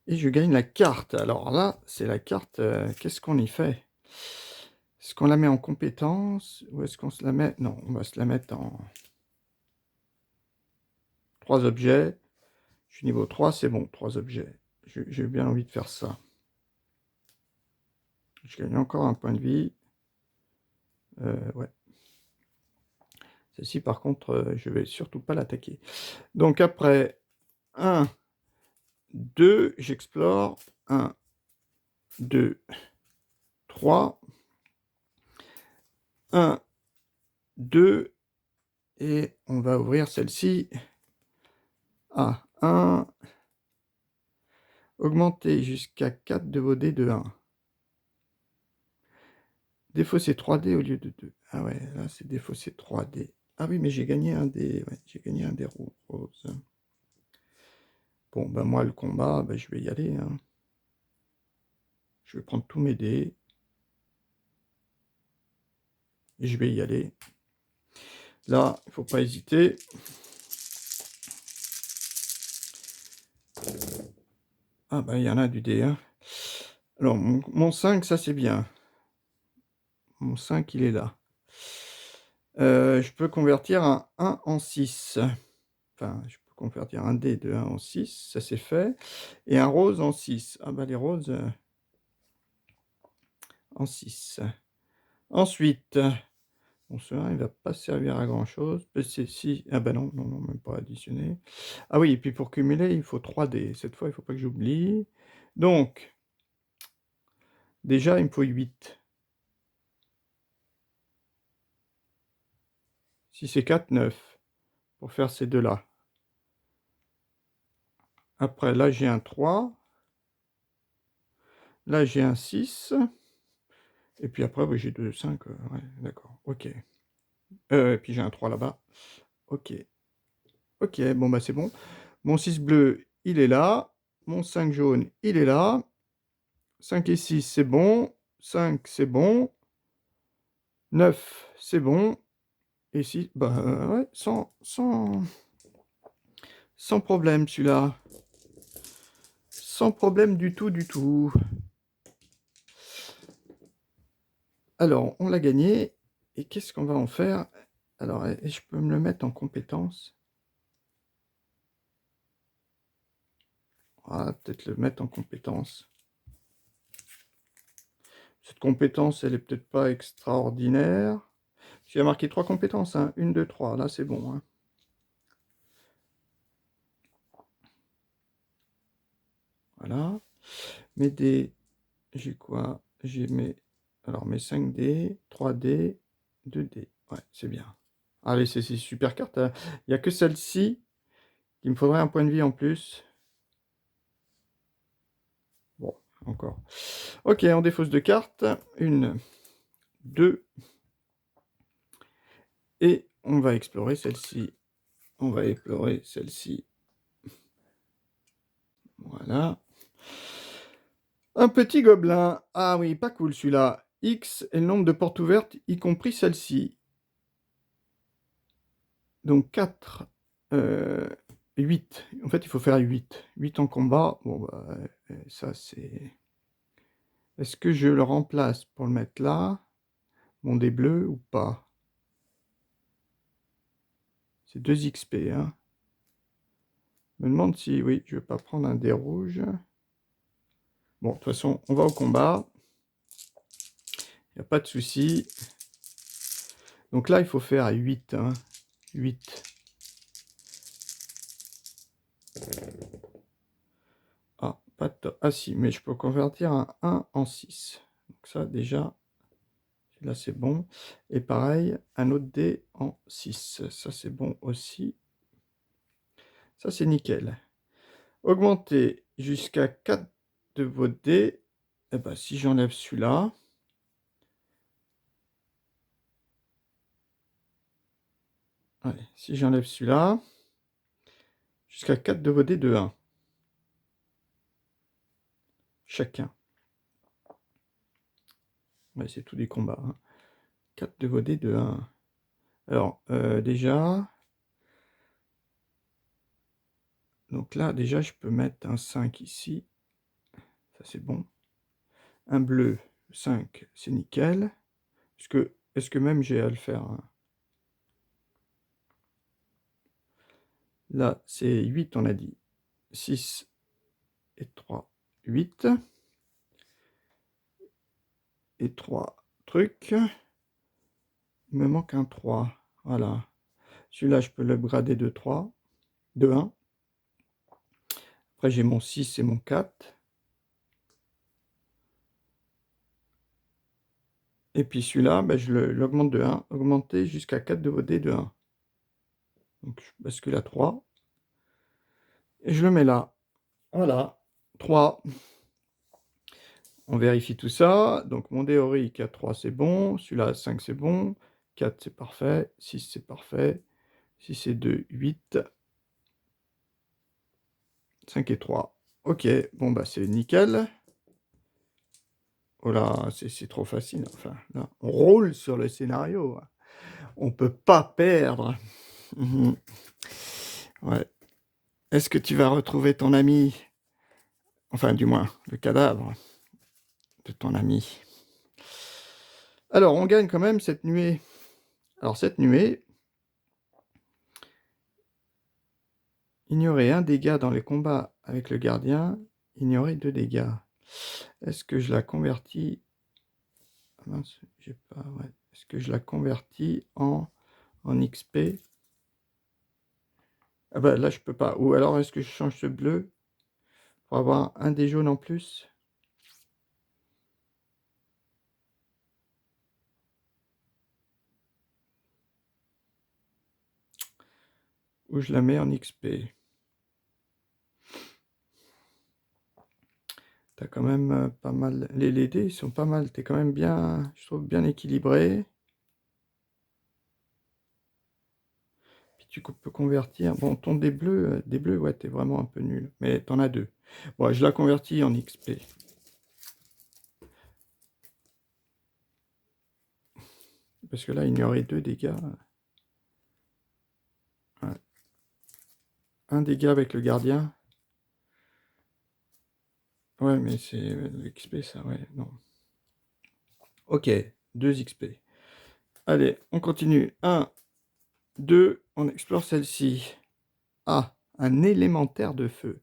Et je gagne la carte. Alors là, c'est la carte. Qu'est-ce qu'on y fait? Est-ce qu'on la met en compétence? Ou est-ce qu'on se la met? Non, on va se la mettre en 3 objets. Je suis niveau 3, c'est bon, 3 objets. J'ai bien envie de faire ça. Je gagne encore un point de vie. Ouais. Celle-ci, par contre, je vais surtout pas l'attaquer. Donc après, 1, 2, j'explore. 1, 2, 3. 1, 2. Et on va ouvrir celle-ci. Ah, 1. Augmentez jusqu'à 4 de vos dés de 1. Défausser 3D au lieu de 2. Ah ouais, là c'est défausser 3D. Ah oui, mais j'ai gagné un dé. Ouais, j'ai gagné un dé rose. Bon, ben moi, le combat, ben, je vais y aller, hein. Je vais prendre tous mes dés. Et je vais y aller. Là, il ne faut pas hésiter. Ah ben, il y en a du dé, hein. Alors, mon 5, ça c'est bien. Mon 5, il est là. Je peux convertir un 1 en 6. Enfin, je peux convertir un dé de 1 en 6, ça c'est fait. Et un rose en 6. Ah bah les roses en 6. Ensuite, bon cela il va pas servir à grand chose. Si, ah bah non, non, non, même pas additionner. Ah oui, et puis pour cumuler, il faut 3 dés. Cette fois, il faut pas que j'oublie. Donc, déjà, il me faut 8. Si c'est 4, 9. Pour faire ces deux-là. Après, là, j'ai un 3. Là, j'ai un 6. Et puis après, oui, j'ai 2, 5. Ouais, d'accord. Ok. Et puis j'ai un 3 là-bas. Ok. Ok, bon, bah c'est bon. Mon 6 bleu, il est là. Mon 5 jaune, il est là. 5 et 6, c'est bon. 5, c'est bon. 9, c'est bon. Et 6, bah ouais, sans problème celui-là. Sans problème du tout, du tout. Alors, on l'a gagné. Et qu'est-ce qu'on va en faire? Alors, je peux me le mettre en compétence. Ah, peut-être le mettre en compétence. Cette compétence, elle est peut-être pas extraordinaire. J'ai marqué 3 compétences, hein. 1, 2, 3. Là, c'est bon, hein. Voilà. Mes dés, j'ai quoi? J'ai mes 5 dés, 3 dés, 2 dés. Ouais, c'est bien. Allez, c'est super carte, hein. Il n'y a que celle-ci Il me faudrait un point de vie en plus. Bon, encore. Ok, on défausse 2 cartes. 1, 2. Et on va explorer celle-ci. On va explorer celle-ci. Voilà. Un petit gobelin. Ah oui, pas cool celui-là. X est le nombre de portes ouvertes, y compris celle-ci. Donc 4, 8. En fait, il faut faire 8. 8 en combat. Bon, bah, ça c'est... Est-ce que je le remplace pour le mettre là? Mon dé bleu ou pas? C'est 2 XP, hein. Je me demande si, oui, je vais pas prendre un dé rouge. Bon, de toute façon, on va au combat. Il n'y a pas de souci. Donc là, il faut faire 8. Hein. 8. Ah, pas de top. Ah si, mais je peux convertir un 1 en 6. Donc ça, déjà, là, c'est bon. Et pareil, un autre dé en 6. Ça, c'est bon aussi. Ça, c'est nickel. Augmenter jusqu'à 4 de vos dés. Eh ben, si j'enlève celui-là... Allez, si j'enlève celui-là, jusqu'à 4 de vos dés de 1. Chacun. Ouais, c'est tous des combats. Hein. 4 de vos dés de 1. Alors, déjà... Donc là, déjà, je peux mettre un 5 ici. Ça, c'est bon. Un bleu, 5, c'est nickel. Est-ce que même j'ai à le faire hein? Là, c'est 8, on a dit. 6 et 3, 8. Et 3 trucs. Il me manque un 3. Voilà. Celui-là, je peux l'upgrader de 3. De 1. Après, j'ai mon 6 et mon 4. Et puis celui-là, ben, je l'augmente de 1. Augmenter jusqu'à 4 de vos dés de 1. Donc, je bascule à 3. Et je le mets là. Voilà. 3. On vérifie tout ça. Donc, mon dé aurique à 3, c'est bon. Celui-là, à 5, c'est bon. 4, c'est parfait. 6, c'est parfait. 6 et 2, 8. 5 et 3. Ok, bon, bah, c'est nickel. Oh là, c'est trop facile. Enfin, là, on roule sur le scénario. On peut pas perdre. Ouais. Est-ce que tu vas retrouver ton ami? Enfin, du moins, le cadavre de ton ami. Alors, on gagne quand même cette nuée. Alors, cette nuée, ignorer un dégât dans les combats avec le gardien, ignorer 2 dégâts. Est-ce que je la convertis? Ah mince, j'ai pas. Ouais. Est-ce que je la convertis en XP? Ah bah là, je peux pas. Ou alors, est-ce que je change ce bleu pour avoir un des jaunes en plus? Ou je la mets en XP? T'as quand même pas mal. Les dés, ils sont pas mal. T'es quand même bien, je trouve, bien équilibré. Puis tu peux convertir. Bon, ton dé bleu, ouais, t'es vraiment un peu nul. Mais t'en as 2. Bon, je la convertis en XP. Parce que là, il y aurait 2 dégâts. Ouais. Un dégât avec le gardien. Ouais, mais c'est l'XP, ça, ouais, non. Ok, 2 XP. Allez, on continue. 1, 2, on explore celle-ci. Ah, un élémentaire de feu.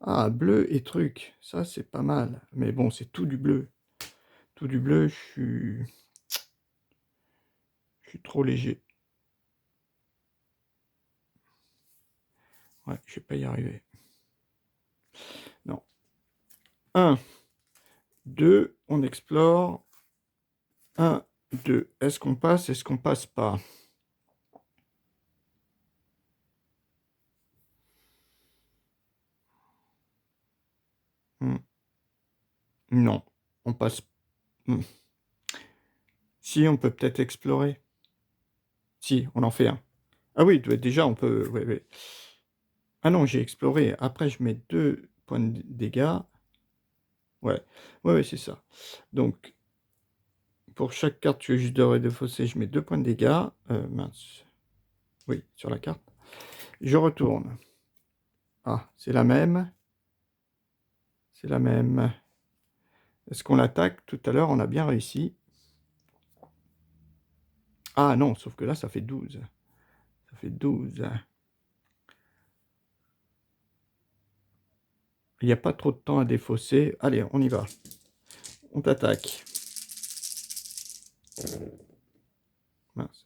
Ah, bleu et truc. Ça, c'est pas mal. Mais bon, c'est tout du bleu. Tout du bleu, je suis trop léger. Ouais, je vais pas y arriver. Non. 1, 2, on explore. 1, 2. Est-ce qu'on passe? Est-ce qu'on passe pas? Non, on passe... Hmm. Si, on peut peut-être explorer. Si, on en fait un. Ah oui, déjà, on peut... Ouais, ouais. Ah non, j'ai exploré. Après, je mets 2 points de dégâts. Ouais, ouais, ouais, c'est ça. Donc, pour chaque carte que je dois défausser, je mets 2 points de dégâts. Mince. Oui, sur la carte. Je retourne. Ah, c'est la même. C'est la même. Est-ce qu'on l'attaque? Tout à l'heure, on a bien réussi. Ah non, sauf que là, ça fait 12. Ça fait 12. Il n'y a pas trop de temps à défausser. Allez, on y va. On t'attaque. Mince.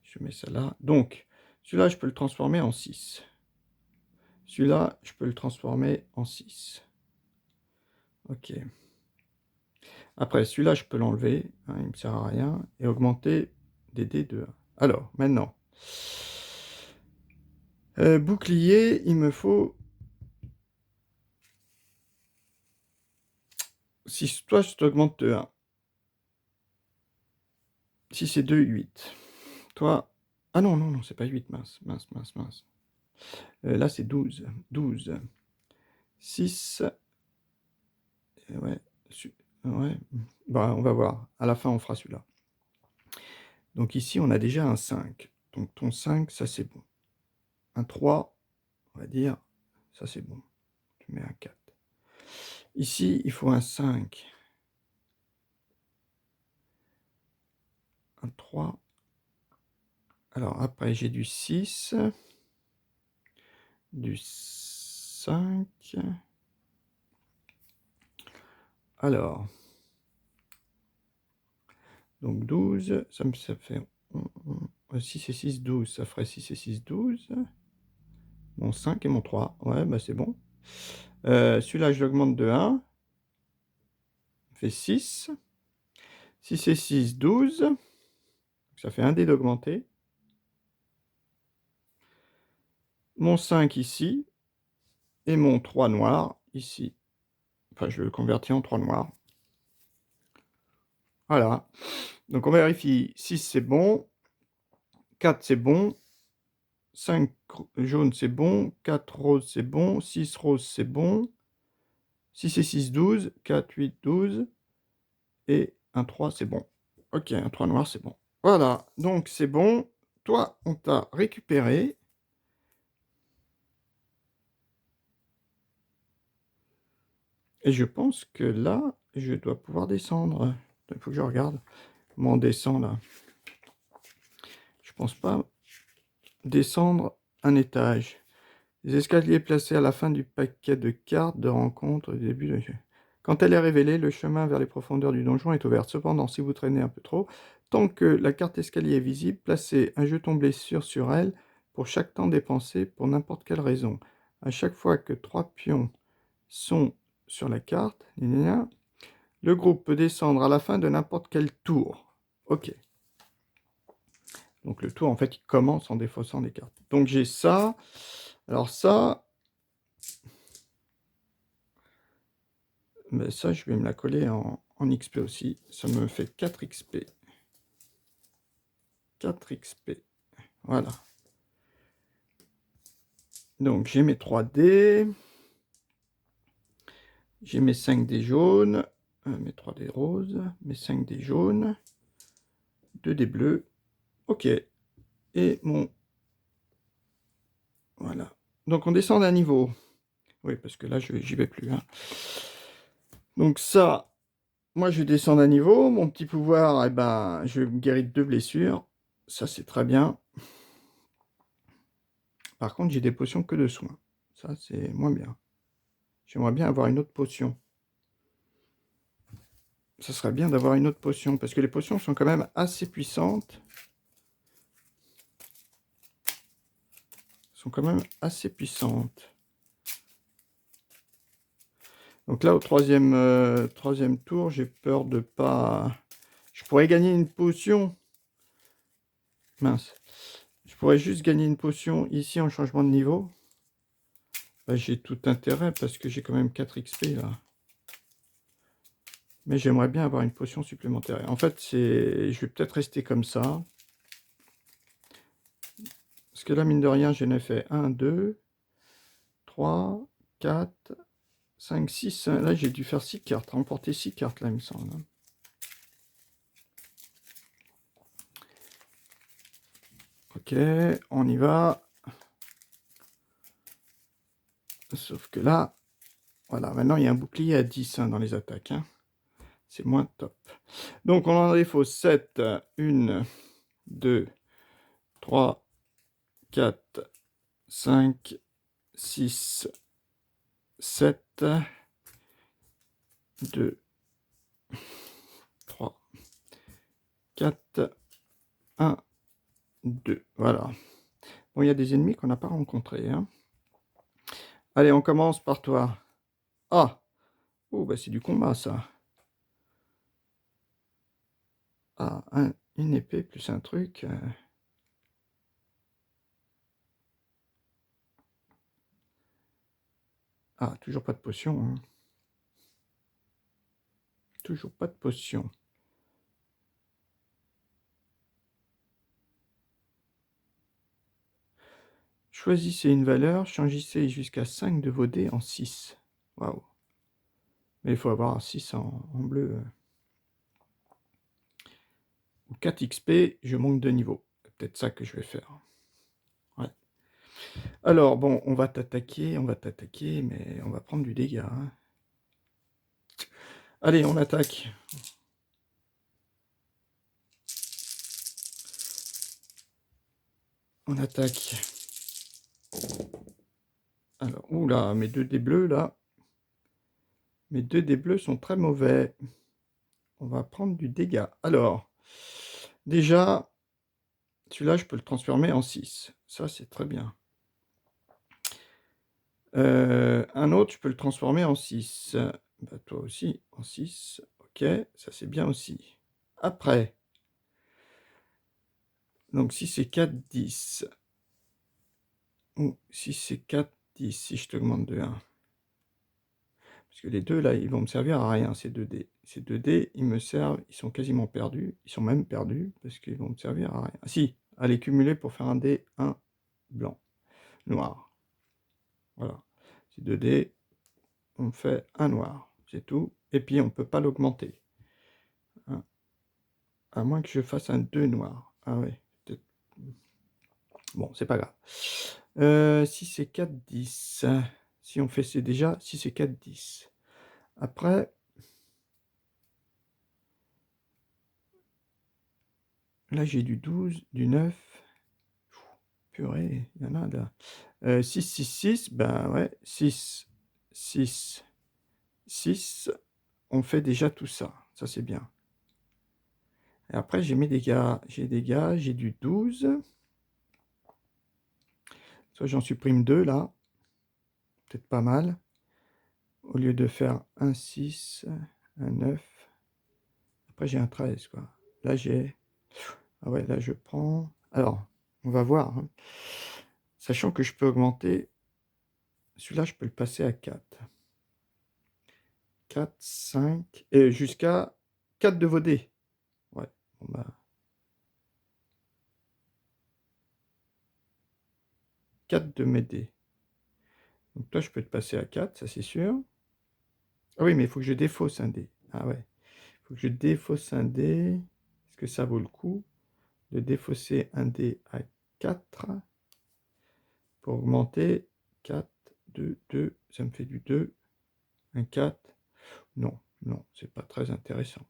Je mets ça là. Donc, celui-là, je peux le transformer en 6. Celui-là, je peux le transformer en 6. Ok. Après, celui-là, je peux l'enlever. Hein, il ne me sert à rien. Et augmenter des dés de 1. Alors, maintenant. Bouclier, il me faut... Si toi, je t'augmente de 1. Si c'est 2, 8. Toi... Ah non, non, non, c'est pas 8. Mince, mince, mince, mince. Là, c'est 12. 12. 6. Ouais. Ouais. Bah, on va voir. À la fin, on fera celui-là. Donc ici, on a déjà un 5. Donc ton 5, ça c'est bon. Un 3, on va dire, ça c'est bon. Tu mets un 4. Ici, il faut un 5. Un 3. Alors après, j'ai du 6. Du 5. Alors. Donc 12, ça fait 6 et 6, 12. Ça ferait 6 et 6, 12. Mon 5 et mon 3. Ouais, bah c'est bon. Celui-là, je l'augmente de 1. Ça fait 6. 6 et 6, 12. Ça fait un dé d'augmenter. Mon 5 ici. Et mon 3 noir ici. Enfin, je le convertis en 3 noirs. Voilà. Donc on vérifie. 6 c'est bon. 4 c'est bon. 5 jaune c'est bon. 4 rose c'est bon. 6 rose c'est bon. 6 et 6, 12. 4, 8, 12. Et un 3 c'est bon. Ok, un 3 noir c'est bon. Voilà. Donc c'est bon. Toi, on t'a récupéré. Et je pense que là, je dois pouvoir descendre. Il faut que je regarde comment on descend là. Je pense pas descendre un étage. Les escaliers placés à la fin du paquet de cartes de rencontre au début de jeu. Quand elle est révélée, le chemin vers les profondeurs du donjon est ouvert. Cependant, si vous traînez un peu trop, tant que la carte escalier est visible, placez un jeton blessure sur elle pour chaque temps dépensé pour n'importe quelle raison. À chaque fois que 3 pions sont sur la carte, le groupe peut descendre à la fin de n'importe quel tour. Ok. Donc le tour, en fait, il commence en défaussant des cartes. Donc j'ai ça. Alors ça... Mais ça, je vais me la coller en XP aussi. Ça me fait 4 XP. 4 XP. Voilà. Donc j'ai mes 3 dés. J'ai mes 5 dés jaunes. Mes 3 dés roses. Mes 5 dés jaunes. 2 dés bleus. Ok. Et mon... Voilà. Donc on descend d'un niveau. Oui, parce que là, j'y vais plus. Hein. Donc ça, moi, je descends d'un niveau. Mon petit pouvoir, eh ben, je me guéris de 2 blessures. Ça, c'est très bien. Par contre, j'ai des potions que de soins. Ça, c'est moins bien. J'aimerais bien avoir une autre potion. Ça serait bien d'avoir une autre potion, parce que les potions sont quand même assez puissantes. Sont quand même assez puissantes. Donc là, au troisième tour, j'ai peur de pas... Je pourrais gagner une potion. Mince. Je pourrais juste gagner une potion ici en changement de niveau. Bah, j'ai tout intérêt, parce que j'ai quand même 4 XP, là. Mais j'aimerais bien avoir une potion supplémentaire. En fait, je vais peut-être rester comme ça. Parce que là, mine de rien, j'en ai fait 1, 2, 3, 4, 5, 6. Là, j'ai dû faire 6 cartes. Remporter 6 cartes, là, il me semble. Ok, on y va. Sauf que là, voilà, maintenant, il y a un bouclier à 10 dans les attaques. C'est moins top. Donc, on en défausse 7. 1, 2, 3, 4, 5, 6, 7, 2, 3, 4, 1, 2. Voilà. Bon, il y a des ennemis qu'on n'a pas rencontrés. Allez, on commence par toi. Ah! Oh, bah c'est du combat, ça. Ah, une épée plus un truc. Ah, toujours pas de potion. Toujours pas de potion. Choisissez une valeur, changissez jusqu'à 5 de vos dés en 6. Waouh. Mais il faut avoir 6 en bleu. Ou 4 XP, je manque de niveau. C'est peut-être ça que je vais faire. Ouais. Alors, bon, on va t'attaquer, mais on va prendre du dégât. Allez, on attaque. On attaque. Alors, oula, mes 2 dés bleus, là. Mes 2 dés bleus sont très mauvais. On va prendre du dégât. Alors, déjà, celui-là, je peux le transformer en 6. Ça, c'est très bien. Un autre, je peux le transformer en 6. Bah, toi aussi, en 6. Ok, ça, c'est bien aussi. Après, donc si c'est 4, 10. Ou si c'est 4, 10, si je t'augmente de 1. Parce que les deux, là, ils vont me servir à rien, ces 2 dés. Ces 2 dés, ils me servent, ils sont quasiment perdus. Ils sont même perdus, parce qu'ils vont me servir à rien. Ah, si, à les cumuler pour faire un dé, 1 blanc, noir. Voilà. Ces 2 dés, on fait un noir, c'est tout. Et puis, on ne peut pas l'augmenter. Hein. À moins que je fasse un 2 noir. Ah ouais, peut-être. Bon, c'est pas grave. Si c'est 4, 10. Si on fait, c'est déjà, si c'est 4, 10. Après, là, j'ai du 12, du 9. Purée, il y en a là. 6, 6, 6, ben ouais, 6, 6, 6. On fait déjà tout ça. Ça, c'est bien. Et après, j'ai mes dégâts. J'ai du 12. Soit j'en supprime 2 là. Peut-être pas mal. Au lieu de faire un 6, un 9. Après, j'ai un 13, quoi. Là, j'ai... Ah ouais, là, je prends... Alors, on va voir. Sachant que je peux augmenter... Celui-là, je peux le passer à 4. 4, 5... Et jusqu'à 4 de vos dés. Ouais, bon bah... 4 de mes dés. Donc toi, je peux te passer à 4, ça c'est sûr. Ah oui, mais il faut que je défausse un dé. Ah ouais. Il faut que je défausse un dé. Est-ce que ça vaut le coup de défausser un dé à 4 pour augmenter 4, 2, 2, ça me fait du 2, un 4. Non, non, c'est pas très intéressant.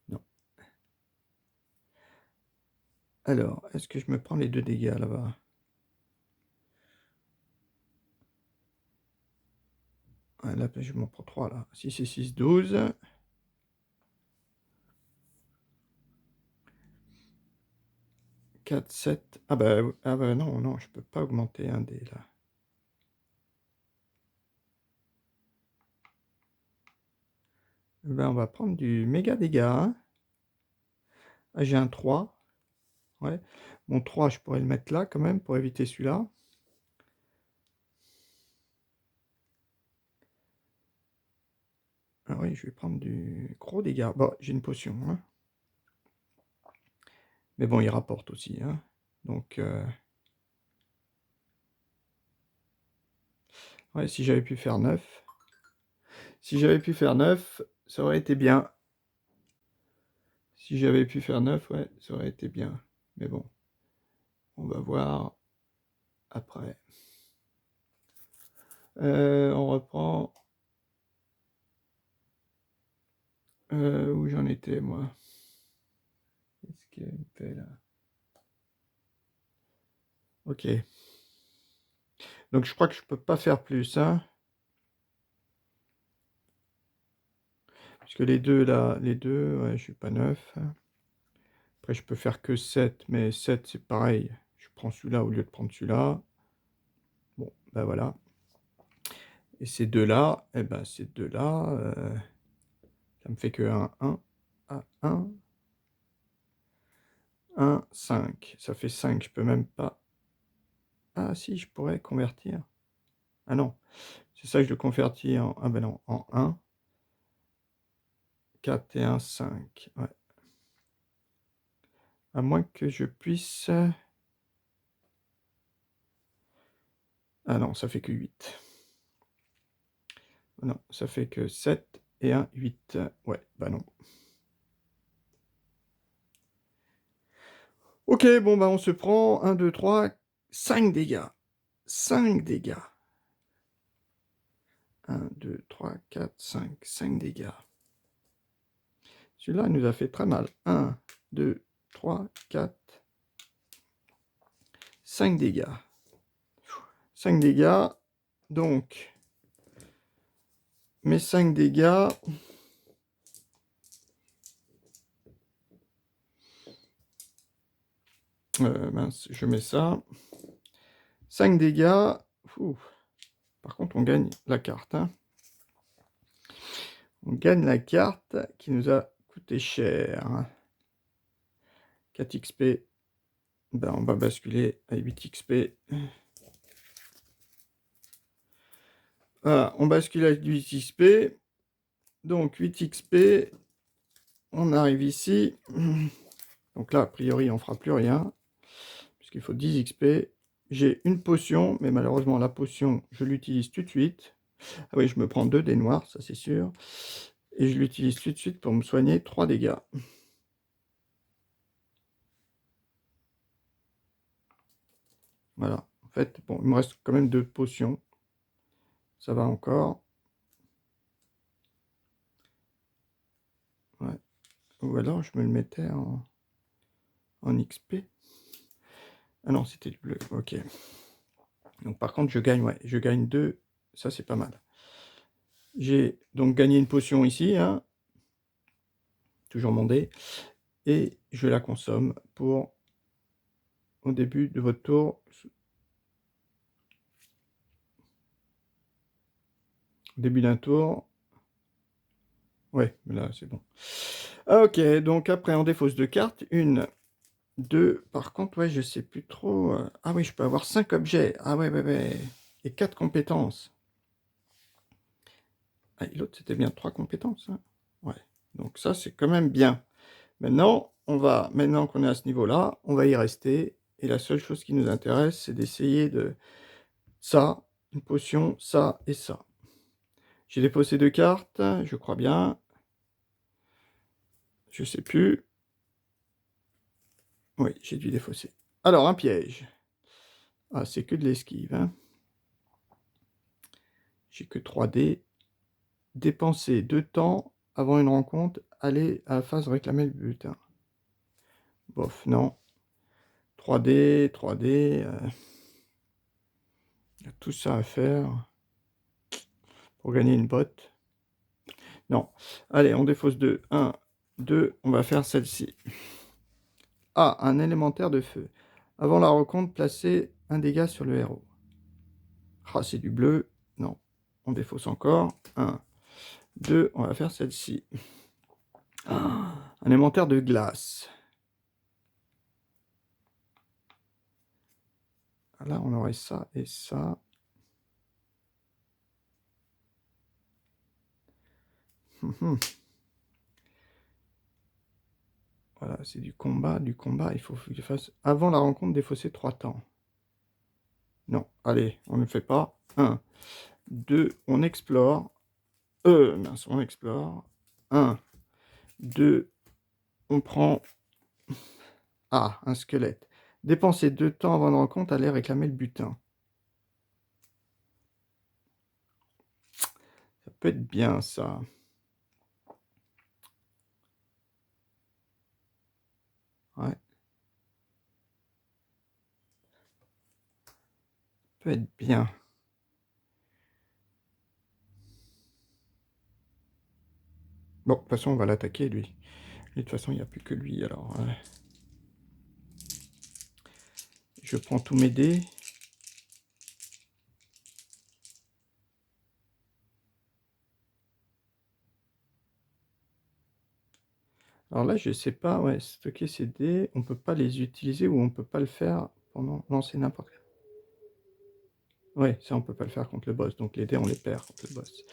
Non. Alors, est-ce que je me prends les 2 dégâts là-bas? Ah, là, je m'en prends 3 là. 6 et 6, 12. 4, 7. Ah bah non, non, je peux pas augmenter un dé là. Ben, on va prendre du méga dégâts. Ah, j'ai un 3. Ouais. Mon 3, je pourrais le mettre là quand même pour éviter celui-là. Ah oui, je vais prendre du gros dégâts. Bon, j'ai une potion, hein. Mais bon, il rapporte aussi, hein. Donc, ouais, si j'avais pu faire 9. Si j'avais pu faire 9, ça aurait été bien. Si j'avais pu faire 9, ouais, ça aurait été bien. Mais bon, on va voir après. On reprend. Où j'en étais, moi? Qu'est-ce qu'elle me fait là? Ok. Donc je crois que je peux pas faire plus, hein. Puisque les deux là, les deux, ouais, je suis pas 9. Après, je peux faire que 7, mais 7 c'est pareil. Je prends celui-là au lieu de prendre celui-là. Bon, ben voilà. Et ces deux-là, eh ben ces deux-là, ça me fait que 1, 1, 1, 5. Ça fait 5, je peux même pas. Ah si, je pourrais convertir. Ah non, c'est ça que je le convertis en. Ah ben non, en 1, 4 et 1, 5. Ouais. À moins que je puisse. Ah non, ça fait que 8. Non, ça fait que 7 et 1, 8. Ouais, bah non. Ok, bon, bah on se prend 1, 2, 3, 5 dégâts. 5 dégâts. 1, 2, 3, 4, 5. 5 dégâts. Celui-là, il nous a fait très mal. 1, 2, 3, 4, 5 dégâts. 5 dégâts. Donc, mes 5 dégâts. Mince, je mets ça. 5 dégâts. Ouh. Par contre, on gagne la carte. Hein. On gagne la carte qui nous a coûté cher. 4 XP. Ben, on va basculer à 8 XP. Voilà, on bascule à 8 XP. Donc 8 XP. On arrive ici. Donc là, a priori, on fera plus rien. Puisqu'il faut 10 XP. J'ai une potion, mais malheureusement, la potion, je l'utilise tout de suite. Ah oui, je me prends 2 dés noirs, ça c'est sûr. Et je l'utilise tout de suite pour me soigner 3 dégâts. Voilà. En fait, bon, il me reste quand même 2 potions. Ça va encore. Ouais. Ou alors, je me le mettais en XP. Ah non, c'était du bleu. Ok. Donc par contre, je gagne, ouais, je gagne 2. Ça, c'est pas mal. J'ai donc gagné une potion ici, hein. Toujours mon dé. Et je la consomme pour, au début de votre tour, au début d'un tour. Ouais, là, c'est bon. Ok, donc après, on défausse 2 cartes. 1, 2. Par contre, ouais, je sais plus trop. Ah oui, je peux avoir 5 objets. Ah ouais, ouais, ouais. Et 4 compétences. Ah, et l'autre, c'était bien 3 compétences. Hein. Ouais. Donc ça, c'est quand même bien. Maintenant, maintenant qu'on est à ce niveau-là, on va y rester. Et la seule chose qui nous intéresse, c'est d'essayer de ça, une potion, ça et ça. J'ai défaussé 2 cartes, je crois bien. Je sais plus. Oui, j'ai dû défausser. Alors, un piège. Ah, c'est que de l'esquive. Hein. J'ai que 3 dés. Dépenser 2 temps avant une rencontre. Aller à la phase réclamer le butin. Bof, non. 3 dés, 3 dés. Il y a tout ça à faire pour gagner une botte. Non. Allez, on défausse 2. 1, 2. On va faire celle-ci. Ah, un élémentaire de feu. Avant la rencontre, placez un dégât sur le héros. Ah, c'est du bleu. Non. On défausse encore. 1, 2. On va faire celle-ci. Ah, un élémentaire de glace. Là, on aurait ça et ça. Mhm. Voilà, c'est du combat, il faut qu'il fasse avant la rencontre défausser 3 temps. Non, allez, on ne le fait pas. 1, 2, on explore. Mince, on explore. 1, 2, on prend... Ah, un squelette. Dépenser 2 temps avant la rencontre, aller réclamer le butin. Ça peut être bien, ça. Ouais. Ça peut être bien. Bon, de toute façon, on va l'attaquer, lui. Et de toute façon, il n'y a plus que lui, alors... Je prends tous mes dés. Alors là, je sais pas, ouais, stocker ces dés, on peut pas les utiliser ou on peut pas le faire pendant... Non, c'est n'importe quoi. Ouais, ça, on peut pas le faire contre le boss. Donc les dés, on les perd contre le boss.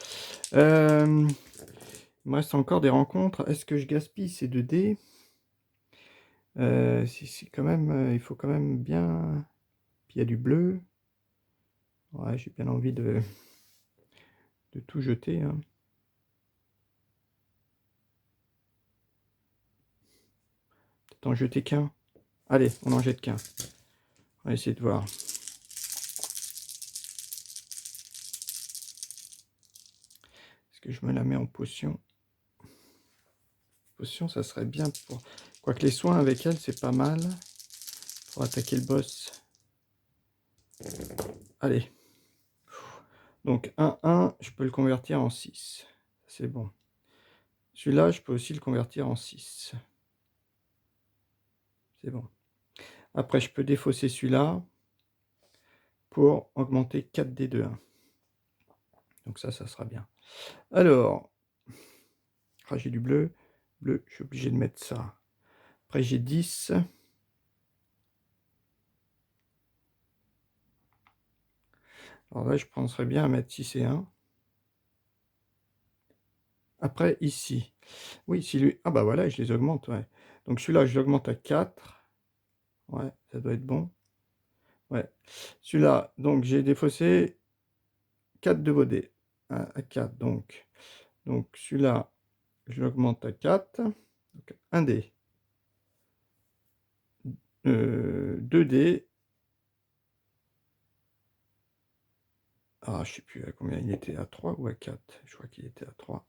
Il me reste encore des rencontres. Est-ce que je gaspille ces 2 dés? Si quand même, il faut quand même bien... Puis il y a du bleu. Ouais, j'ai bien envie de tout jeter, hein. Peut-être en jeter qu'un. Allez, on en jette qu'un. On va essayer de voir. Est-ce que je me la mets en potion? Potion, ça serait bien pour... Quoique les soins avec elle, c'est pas mal. Pour attaquer le boss. Allez. Donc 1, je peux le convertir en 6. C'est bon. Celui-là, je peux aussi le convertir en 6. C'est bon. Après, je peux défausser celui-là pour augmenter 4 d de 1. Donc ça sera bien. Alors, j'ai du bleu. Bleu, je suis obligé de mettre ça. Après, j'ai 10. Alors là, je penserais bien à mettre 6 et 1. Après, ici. Oui, si lui... Ah bah voilà, je les augmente, ouais. Donc celui-là, je l'augmente à 4. Ouais, ça doit être bon. Ouais. Celui-là, donc j'ai défaussé 4 de vos dés. À 4, donc celui-là, je l'augmente à 4. Donc 1 dé. 2 dés. Ah, je sais plus à combien il était, à 3 ou à 4. Je crois qu'il était à 3.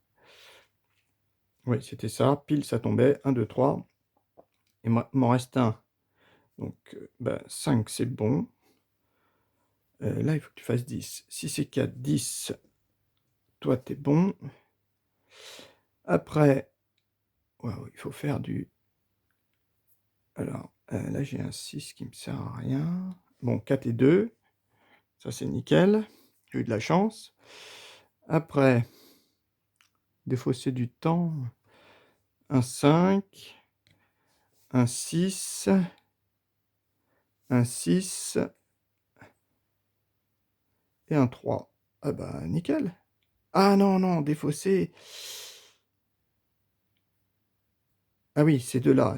Oui, c'était ça. Pile, ça tombait. 1, 2, 3. Et il m'en reste un. Donc, 5, c'est bon. Là, il faut que tu fasses 10. Si c'est 4, 10, toi, t'es bon. Après, wow, il faut faire du... Alors, là, j'ai un 6 qui me sert à rien. Bon, 4 et 2. Ça, c'est nickel. J'ai eu de la chance. Après, défausser du temps. Un 5. Un 6. Un 6. Et un 3. Ah bah, nickel. Ah non, non, défausser. Ah oui, ces deux-là,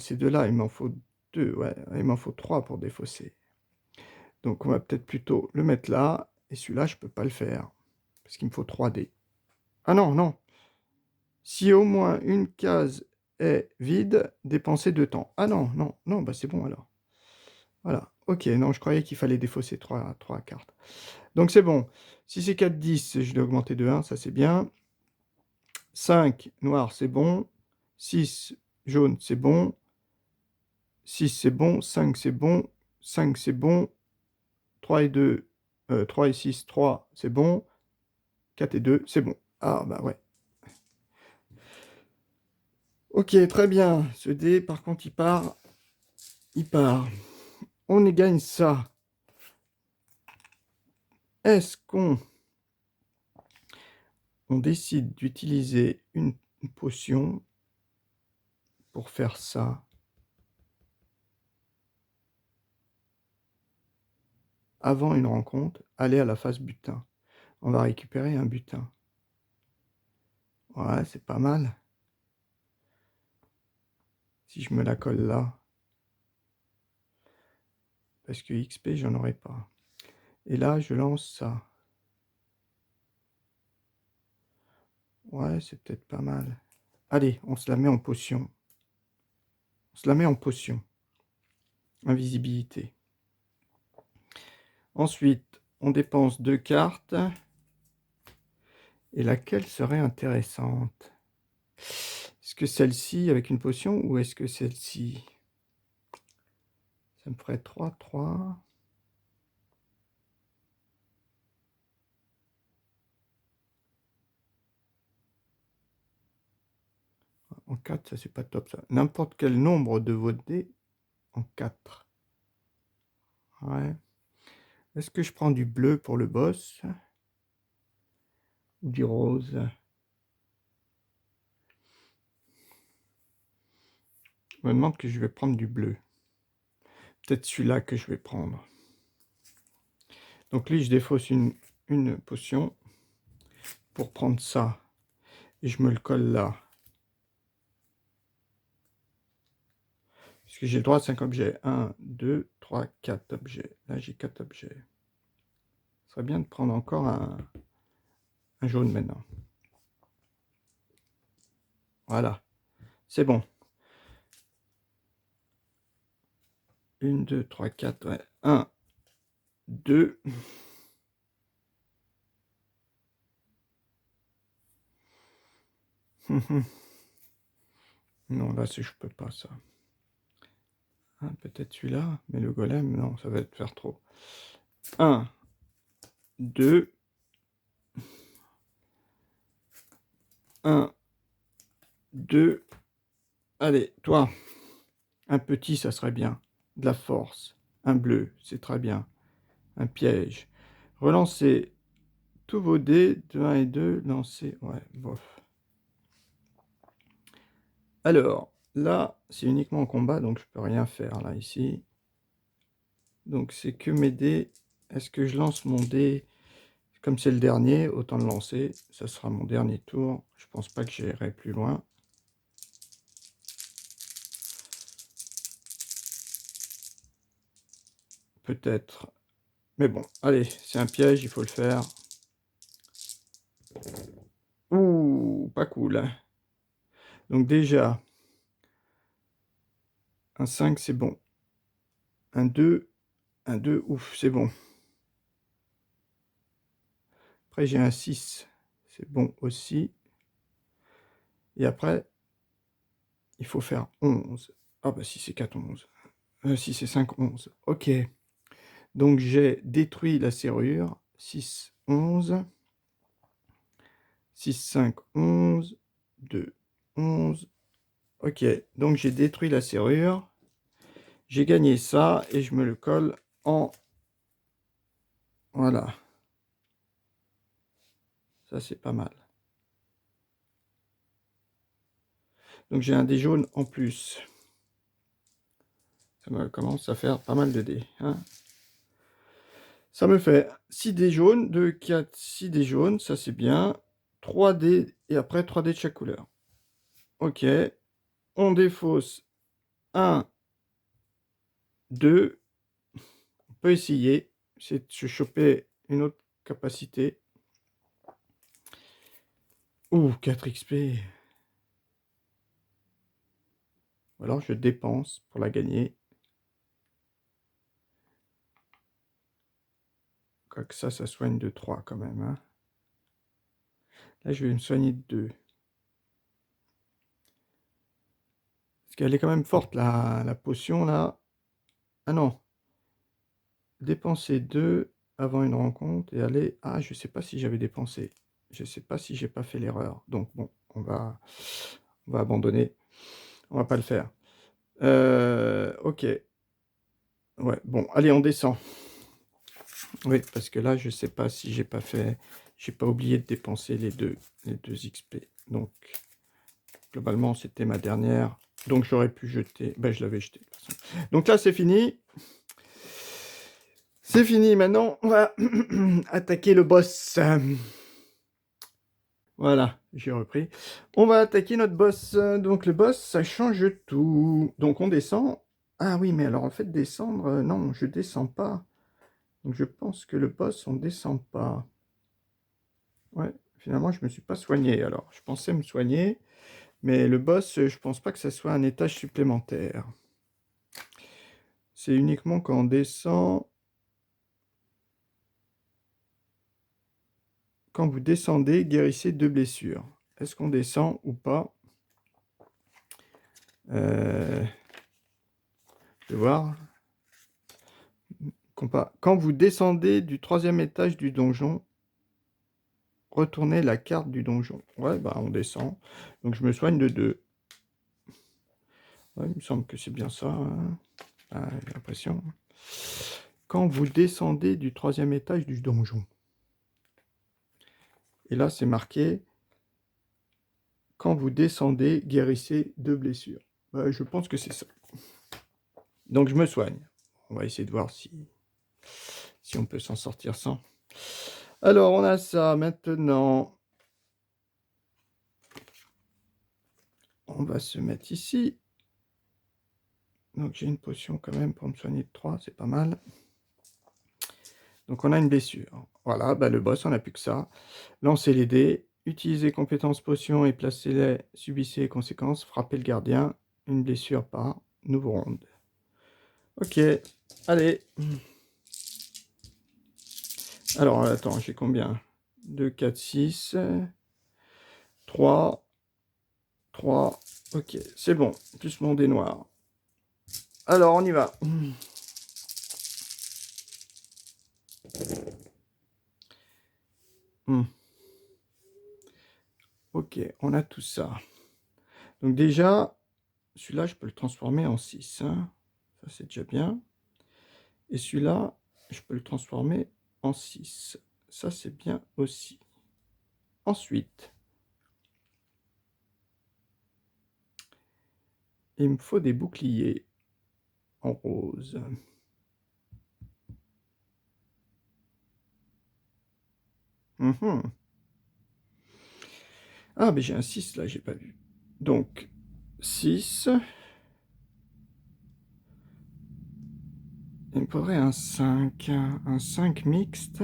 il m'en faut 2, ouais, il m'en faut 3 pour défausser. Donc on va peut-être plutôt le mettre là, et celui-là, je peux pas le faire, parce qu'il me faut 3 dés. Ah non, non. Si au moins une case est vide, dépensez 2 temps. Ah non, non, non, bah c'est bon alors. Voilà, ok, non, je croyais qu'il fallait défausser 3 cartes. Donc c'est bon. Si c'est 4, 10, je l'ai augmenté de 1, ça c'est bien. 5, noir, c'est bon. 6, jaune, c'est bon. 6 c'est bon, 5 c'est bon, 5 c'est bon, 3 et 2, 3 et 6, 3 c'est bon, 4 et 2 c'est bon. Ah bah ouais. Ok, très bien. Ce dé, par contre, il part. Il part. On y gagne ça. Est-ce qu'on décide d'utiliser une potion pour faire ça? Avant une rencontre, aller à la phase butin. On va récupérer un butin. Ouais, c'est pas mal. Si je me la colle là. Parce que XP, j'en aurai pas. Et là, je lance ça. Ouais, c'est peut-être pas mal. Allez, on se la met en potion. On se la met en potion. Invisibilité. Ensuite, on dépense 2 cartes. Et laquelle serait intéressante? Est-ce que celle-ci avec une potion ou est-ce que celle-ci? Ça me ferait 3, 3. En 4, ça c'est pas top ça. N'importe quel nombre de vos dés en 4. Ouais. Est-ce que je prends du bleu pour le boss? Ou du rose? Je me demande que je vais prendre du bleu. Peut-être celui-là que je vais prendre. Donc lui, je défausse une potion pour prendre ça. Et je me le colle là. Parce que j'ai le droit à 5 objets. 1, 2, 3, 4 objets. Là, j'ai 4 objets. Ce serait bien de prendre encore un jaune maintenant. Voilà. C'est bon. 1, 2, 3, 4. Ouais. 1, 2. Non, là, je peux pas ça. Ah, peut-être celui-là, mais le golem, non, ça va être faire trop. 1, 2, 1, 2. Allez, toi, un petit, ça serait bien. De la force. Un bleu, c'est très bien. Un piège. Relancez tous vos dés de 1 et 2. Lancez. Ouais, bof. Alors, là, c'est uniquement en combat, donc je peux rien faire, là, ici. Donc, c'est que mes dés. Est-ce que je lance mon dé? Comme c'est le dernier, autant le lancer. Ça sera mon dernier tour. Je pense pas que j'irai plus loin. Peut-être. Mais bon, allez, c'est un piège, il faut le faire. Ouh, pas cool. Hein. Donc déjà, un 5, c'est bon. Un 2, ouf, c'est bon. Après, j'ai un 6, c'est bon aussi. Et après, il faut faire 11. Ah bah si c'est 4, 11. Si c'est 5, 11. Ok. Donc j'ai détruit la serrure. 6, 11. 6, 5, 11. 2, 11. Ok. Donc j'ai détruit la serrure. J'ai gagné ça et je me le colle en... Voilà. Ça, c'est pas mal. Donc j'ai un dé jaune en plus. Ça me commence à faire pas mal de dés. Hein. Ça me fait 6 dés jaunes, 2, 4, 6 dés jaunes, ça c'est bien. 3 dés, et après 3 dés de chaque couleur. Ok. On défausse 1, 2. On peut essayer. C'est de se choper une autre capacité. Ouh, 4 XP. Ou alors je dépense pour la gagner. Quoique ça soigne de 3 quand même. Hein. Là, je vais me soigner de 2. Parce qu'elle est quand même forte, la potion, là. Ah non. Dépenser 2 avant une rencontre et aller... Ah, je sais pas si j'avais dépensé. Je sais pas si j'ai pas fait l'erreur. Donc, bon, on va abandonner. On va pas le faire. Ok. Ouais, bon, allez, on descend. Oui, parce que là, je sais pas si j'ai pas fait... J'ai pas oublié de dépenser les deux XP. Donc, globalement, c'était ma dernière. Donc, j'aurais pu jeter... Ben, je l'avais jeté. De toute façon. Donc là, c'est fini. C'est fini. Maintenant, on va attaquer le boss. Voilà, j'ai repris. On va attaquer notre boss. Donc le boss, ça change tout. Donc on descend. Ah oui, mais alors en fait descendre, non, je descends pas. Donc je pense que le boss, on descend pas. Ouais, finalement je me suis pas soigné. Alors je pensais me soigner, mais le boss, je pense pas que ça soit un étage supplémentaire. C'est uniquement quand on descend. Quand vous descendez, guérissez 2 blessures. Est-ce qu'on descend ou pas? Je vais voir. Quand vous descendez du 3e étage du donjon, retournez la carte du donjon. Ouais, bah on descend. Donc je me soigne de 2. Ouais, il me semble que c'est bien ça. Hein. Ah, j'ai l'impression. Quand vous descendez du 3e étage du donjon. Et là, c'est marqué. Quand vous descendez, guérissez 2 blessures. Ouais, je pense que c'est ça. Donc je me soigne. On va essayer de voir si on peut s'en sortir sans. Alors, on a ça maintenant. On va se mettre ici. Donc, j'ai une potion quand même pour me soigner de 3, c'est pas mal. Donc, on a une blessure. Voilà, bah, le boss, on n'a plus que ça. Lancez les dés, utilisez compétences potion et placez-les, subissez les conséquences, frappez le gardien, une blessure par nouveau ronde. Ok, allez. Alors, attends, j'ai combien? 2, 4, 6, 3, 3, ok, c'est bon, plus mon dé noir. Alors, on y va. Ok, on a tout ça. Donc déjà, celui-là, je peux le transformer en 6. Hein. Ça, c'est déjà bien. Et celui-là, je peux le transformer en 6. Ça, c'est bien aussi. Ensuite, il me faut des boucliers en rose. Ah, mais j'ai un 6 là, j'ai pas vu. Donc, 6. Il me faudrait un 5. Un 5 mixte.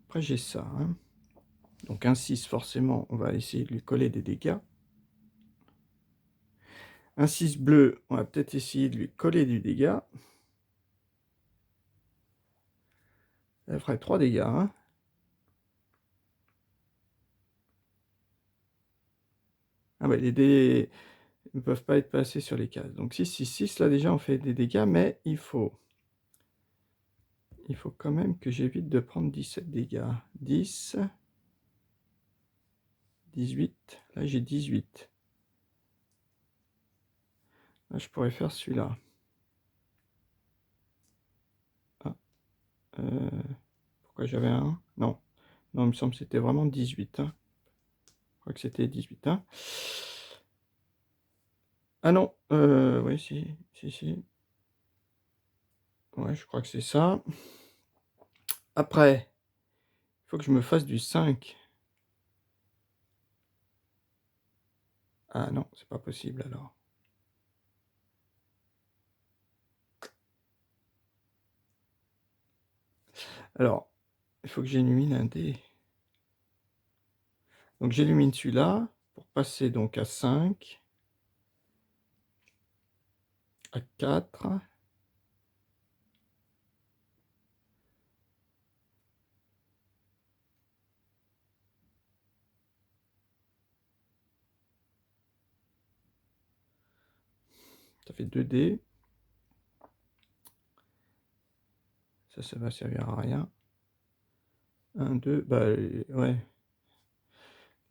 Après, j'ai ça. Hein. Donc, un 6, forcément, on va essayer de lui coller des dégâts. Un 6 bleu, on va peut-être essayer de lui coller du dégât. Elle ferait 3 dégâts. Hein. Ah ouais, les dés ne peuvent pas être passés sur les cases. Donc 6, 6, 6, là déjà on fait des dégâts, mais il faut quand même que j'évite de prendre 17 dégâts. 10, 18, là j'ai 18. Là je pourrais faire celui-là. Ah, pourquoi j'avais un? Non, non, il me semble que c'était vraiment 18. Hein. Je crois que c'était 18. Hein. Ah non, oui, si, si, si. Ouais, je crois que c'est ça. Après, il faut que je me fasse du 5. Ah non, c'est pas possible alors. Alors, il faut que j'élimine un dé. Donc j'élimine celui-là pour passer donc à 5, à 4. Ça fait 2 dés. Ça va servir à rien. 1, 2, bah ouais.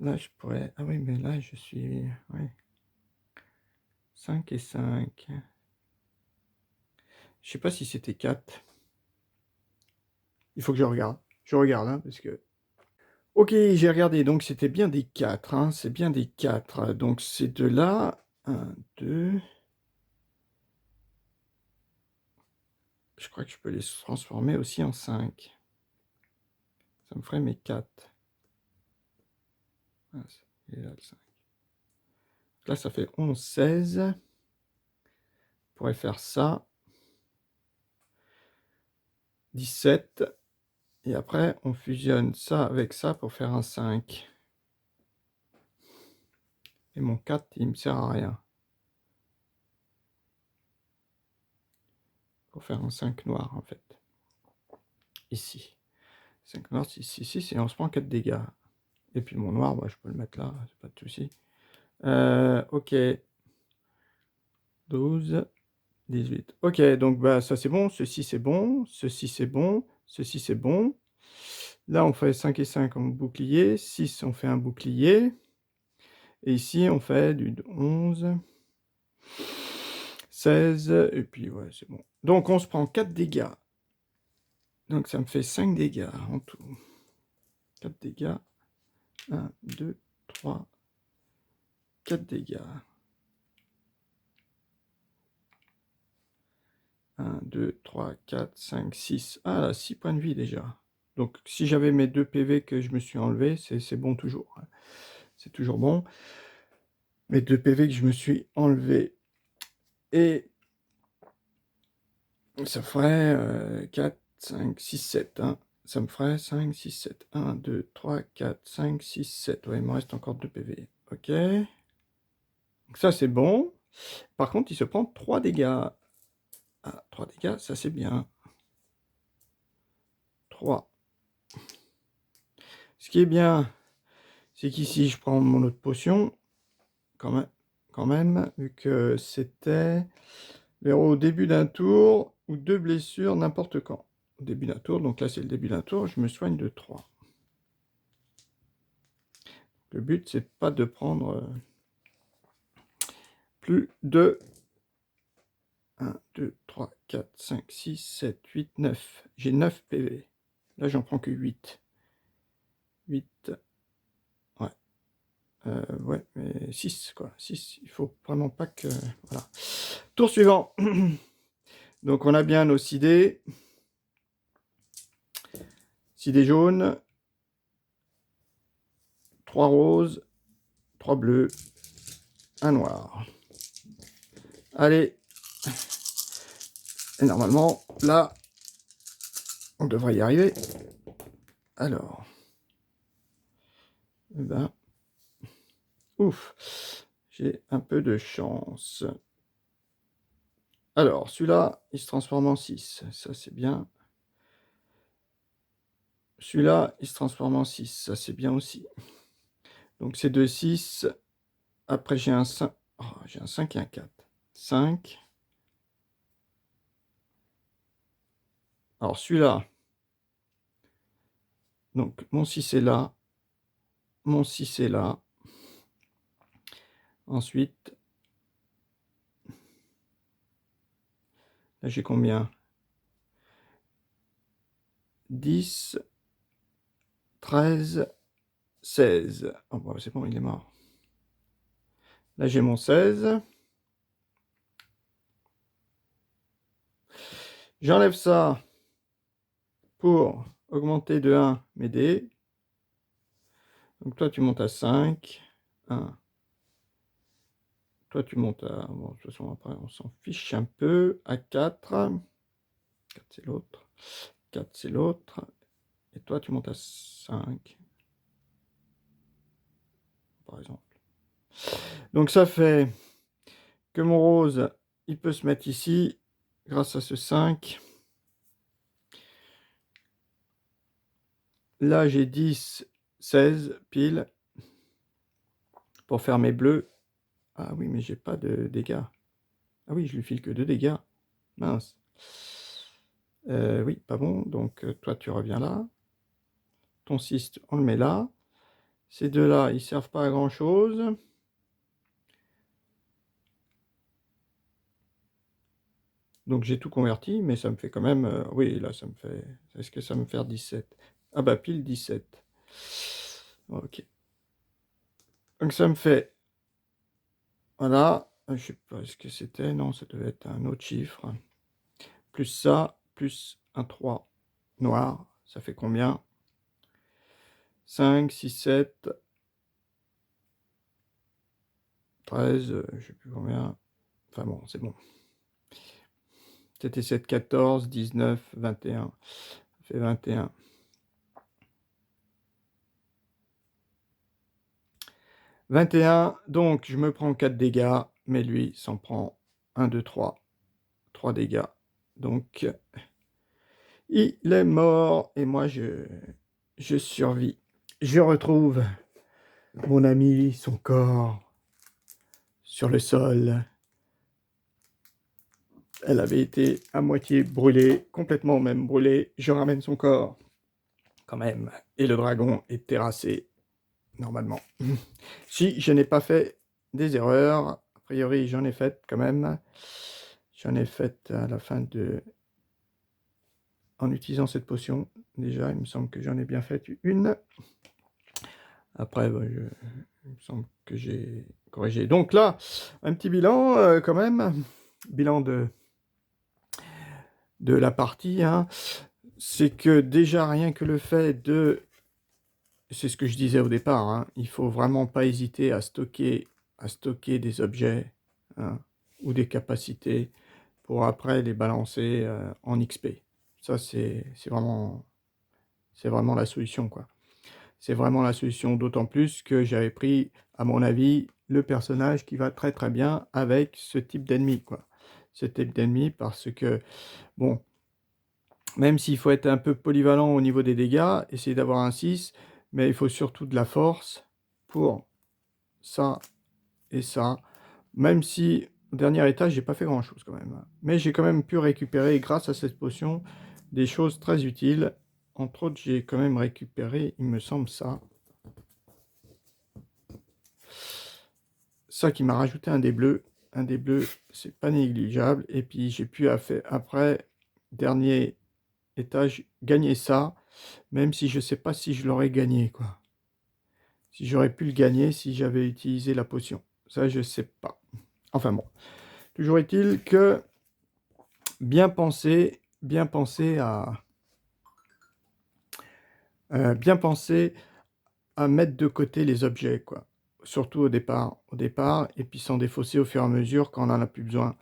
Là je pourrais... Ah oui, mais là je suis... Ouais. 5 et 5. Je sais pas si c'était 4. Il faut que je regarde. Je regarde, hein, parce que... Ok, j'ai regardé, donc c'était bien des 4. Hein, c'est bien des 4. Donc ces deux-là... 1, 2... Je crois que je peux les transformer aussi en 5. Ça me ferait mes 4. Ah, il est là, le 5. Là, ça fait 11, 16. On pourrait faire ça. 17. Et après, on fusionne ça avec ça pour faire un 5. Et mon 4, il me sert à rien. Pour faire un 5 noir, en fait. Ici. 5 noirs, 6, 6, 6. Et on se prend 4 dégâts. Et puis mon noir, bah, je peux le mettre là, c'est pas de souci. Ok. 12, 18. Ok, donc bah, ça c'est bon. Ceci c'est bon. Ceci c'est bon. Ceci c'est bon. Là, on fait 5 et 5 en bouclier. 6, on fait un bouclier. Et ici, on fait du 11, 16. Et puis, ouais, c'est bon. Donc, on se prend 4 dégâts. Donc, ça me fait 5 dégâts en tout. 4 dégâts. 1, 2, 3, 4 dégâts. 1, 2, 3, 4, 5, 6. Ah, là, 6 points de vie déjà. Donc, si j'avais mes 2 PV que je me suis enlevé, c'est bon toujours. C'est toujours bon. Mes 2 PV que je me suis enlevé. Et ça ferait 4, 5, 6, 7. Hein. Ça me ferait 5, 6, 7. 1, 2, 3, 4, 5, 6, 7. Ouais, il me reste encore 2 PV. Ok. Donc ça, c'est bon. Par contre, il se prend 3 dégâts. Ah, 3 dégâts, ça c'est bien. 3. Ce qui est bien, c'est qu'ici, je prends mon autre potion. Quand même, vu que c'était au début d'un tour ou 2 blessures n'importe quand. Au début d'un tour, donc là c'est le début d'un tour, je me soigne de 3. Le but, c'est pas de prendre plus de 1, 2, 3, 4, 5, 6, 7, 8, 9. J'ai 9 PV. Là, j'en prends que 8. 8. Ouais. Ouais, mais 6, quoi. 6. Il faut vraiment pas que... Voilà. Tour suivant. Donc, on a bien nos 6 dés. 6 dés jaunes. 3 roses. 3 bleus. 1 noir. Allez. Et normalement, là, on devrait y arriver. Alors. Eh ben. Ouf. J'ai un peu de chance. Alors, celui-là, il se transforme en 6. Ça, c'est bien. Celui-là, il se transforme en 6. Ça, c'est bien aussi. Donc, c'est 2, 6. Après, j'ai un 5. Oh, j'ai un 5 et un 4. 5. Alors, celui-là. Donc, mon 6 est là. Mon 6 est là. Ensuite, là, j'ai combien? 10, 13, 16. Oh, bah, c'est bon, il est mort. Là, j'ai mon 16. J'enlève ça pour augmenter de 1 mes dés. Donc, toi, tu montes à 5. 1. Toi, tu montes à... Bon, de toute façon, après, on s'en fiche un peu. À 4. 4, c'est l'autre. 4, c'est l'autre. Et toi, tu montes à 5. Par exemple. Donc, ça fait que mon rose, il peut se mettre ici grâce à ce 5. Là, j'ai 10, 16 pile pour faire mes bleus. Ah oui, mais j'ai pas de dégâts. Ah oui, je lui file que 2 dégâts. Mince. Oui, pas bon. Donc, toi, tu reviens là. Ton 6, on le met là. Ces deux-là, ils servent pas à grand-chose. Donc, j'ai tout converti, mais ça me fait quand même... oui, là, ça me fait... Est-ce que ça me fait 17? Ah bah, pile 17. Ok. Donc, ça me fait... Voilà. Je sais pas ce que c'était. Non, ça devait être un autre chiffre. Plus ça, plus un 3 noir. Ça fait combien? 5, 6, 7, 13, je sais plus combien. Enfin bon, c'est bon. C'était 7, 14, 19, 21. Ça fait 21. 21, donc je me prends 4 dégâts, mais lui s'en prend 1, 2, 3. 3 dégâts. Donc, il est mort et moi je survis. Je retrouve mon ami, son corps sur le sol. Elle avait été à moitié brûlée, complètement même brûlée. Je ramène son corps, quand même. Et le dragon est terrassé, normalement. Si je n'ai pas fait des erreurs, a priori j'en ai fait quand même. J'en ai fait à la fin de... En utilisant cette potion, déjà, il me semble que j'en ai bien fait une. Après, bah, il me semble que j'ai corrigé. Donc là, un petit bilan quand même. Bilan de la partie. Hein. C'est que déjà, rien que le fait de... C'est ce que je disais au départ. Hein, il faut vraiment pas hésiter à stocker des objets hein, ou des capacités pour après les balancer en XP. Ça, c'est vraiment la solution, quoi. C'est vraiment la solution, d'autant plus que j'avais pris, à mon avis, le personnage qui va très très bien avec ce type d'ennemi, quoi. Ce type d'ennemi parce que, bon, même s'il faut être un peu polyvalent au niveau des dégâts, essayer d'avoir un 6, mais il faut surtout de la force pour ça et ça. Même si, au dernier étage, j'ai pas fait grand-chose quand même. Mais j'ai quand même pu récupérer, grâce à cette potion, des choses très utiles. Entre autres, j'ai quand même récupéré, il me semble, ça. Ça qui m'a rajouté un dé bleu. Un dé bleu, c'est pas négligeable. Et puis j'ai pu après, dernier étage, gagner ça. Même si je sais pas si je l'aurais gagné, quoi. Si j'aurais pu le gagner si j'avais utilisé la potion. Ça, je sais pas. Enfin bon. Toujours est-il que bien penser bien penser à mettre de côté les objets, quoi. Surtout au départ, et puis s'en défausser au fur et à mesure quand on en a plus besoin.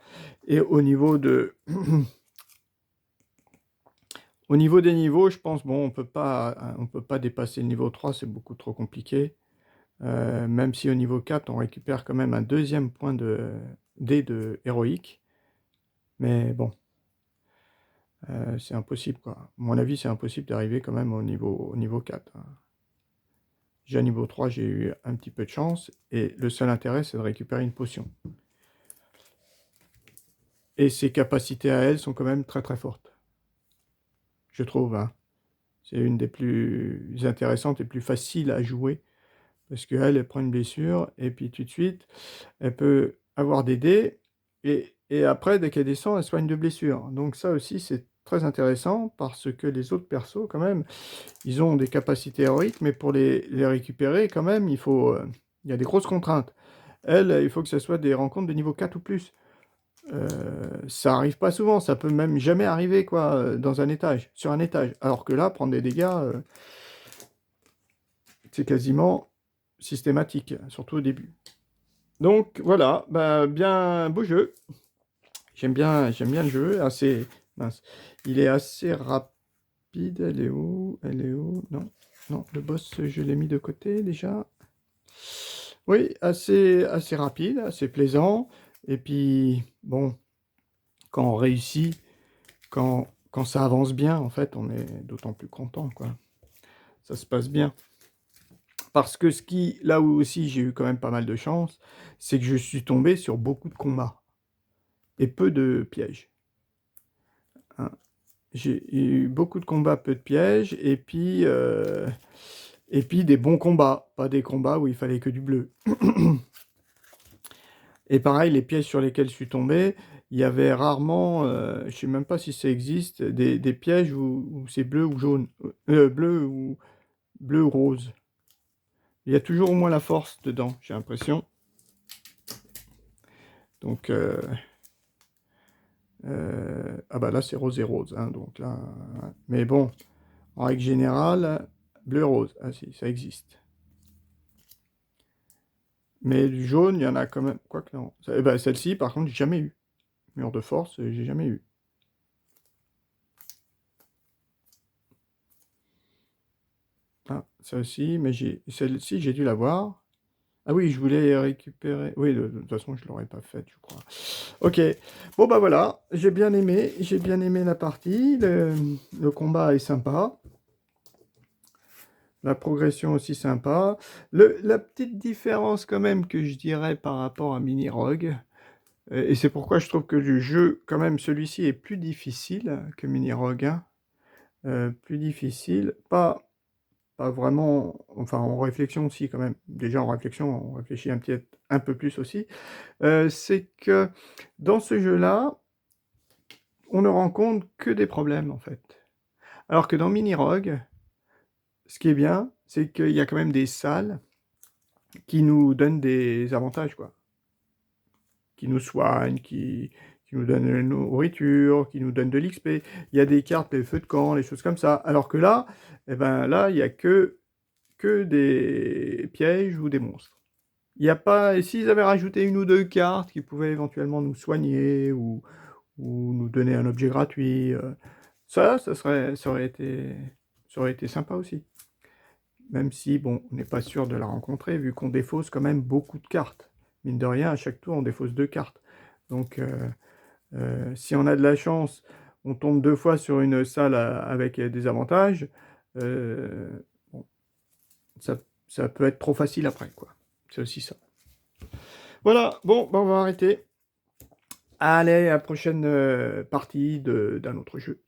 Et au niveau de au niveau des niveaux, je pense, bon, on peut pas dépasser le niveau 3, c'est beaucoup trop compliqué. Même si au niveau 4, on récupère quand même un deuxième point de dé de héroïque. Mais bon, c'est impossible, quoi. À mon avis, c'est impossible d'arriver quand même au niveau 4. Hein. Déjà niveau 3, j'ai eu un petit peu de chance, et le seul intérêt, c'est de récupérer une potion. Et ses capacités à elle sont quand même très très fortes. Je trouve, hein. C'est une des plus intéressantes et plus faciles à jouer. Parce qu'elle, elle prend une blessure, et puis tout de suite, elle peut avoir des dés, et après, dès qu'elle descend, elle soigne de blessures. Donc ça aussi, c'est très intéressant, parce que les autres persos, quand même, ils ont des capacités héroïques, mais pour les récupérer, quand même, il y a des grosses contraintes. Elle, il faut que ce soit des rencontres de niveau 4 ou plus. Ça arrive pas souvent, ça peut même jamais arriver, quoi, dans un étage, sur un étage. Alors que là, prendre des dégâts, c'est quasiment systématique, surtout au début. Donc voilà, bah, bien beau jeu. J'aime bien le jeu, assez mince. Il est assez rapide. Elle est où? Elle est où? Non, non, le boss, je l'ai mis de côté déjà. Oui, assez rapide, assez plaisant. Et puis, bon, quand on réussit, quand ça avance bien, en fait, on est d'autant plus content, quoi. Ça se passe bien. Parce que là où aussi j'ai eu quand même pas mal de chance, c'est que je suis tombé sur beaucoup de combats et peu de pièges. Hein. J'ai eu beaucoup de combats, peu de pièges, et puis des bons combats, pas des combats où il fallait que du bleu. Et pareil, les pièges sur lesquels je suis tombé, il y avait rarement, je sais même pas si ça existe, des pièges où c'est bleu ou jaune, bleu ou rose. Il y a toujours au moins la force dedans, j'ai l'impression. Donc, ah bah là c'est rose et rose, hein, donc là, mais bon, en règle générale, bleu et rose. Ah si, ça existe. Mais du jaune, il y en a quand même. Quoique non. Eh ben, celle-ci, par contre, j'ai jamais eu. Mur de force, j'ai jamais eu. Ah, ça aussi, mais celle-ci, j'ai dû l'avoir. Ah oui, je voulais récupérer. Oui, de toute façon, je l'aurais pas faite, je crois. Ok. Bon, bah voilà. J'ai bien aimé. J'ai bien aimé la partie. Le combat est sympa. La progression aussi sympa. La petite différence quand même que je dirais par rapport à Mini Rogue, et c'est pourquoi je trouve que le jeu, quand même, celui-ci est plus difficile que Mini Rogue, hein. Plus difficile, pas vraiment, enfin en réflexion aussi quand même. Déjà en réflexion, on réfléchit un peu plus aussi. C'est que dans ce jeu-là, on ne rencontre que des problèmes en fait. Alors que dans Mini Rogue, ce qui est bien, c'est qu'il y a quand même des salles qui nous donnent des avantages, quoi. Qui nous soignent, qui nous donnent de la nourriture, qui nous donnent de l'XP. Il y a des cartes, les feux de camp, les choses comme ça. Alors que là, eh ben là, il n'y a que des pièges ou des monstres. Il y a pas. Et s'ils avaient rajouté une ou deux cartes qui pouvaient éventuellement nous soigner ou nous donner un objet gratuit, ça aurait été sympa aussi. Même si, bon, on n'est pas sûr de la rencontrer, vu qu'on défausse quand même beaucoup de cartes. Mine de rien, à chaque tour, on défausse 2 cartes. Donc, si on a de la chance, on tombe 2 fois sur une salle avec des avantages. Bon, ça, ça peut être trop facile après, quoi. C'est aussi ça. Voilà, bon, bah, on va arrêter. Allez, à la prochaine partie d'un autre jeu.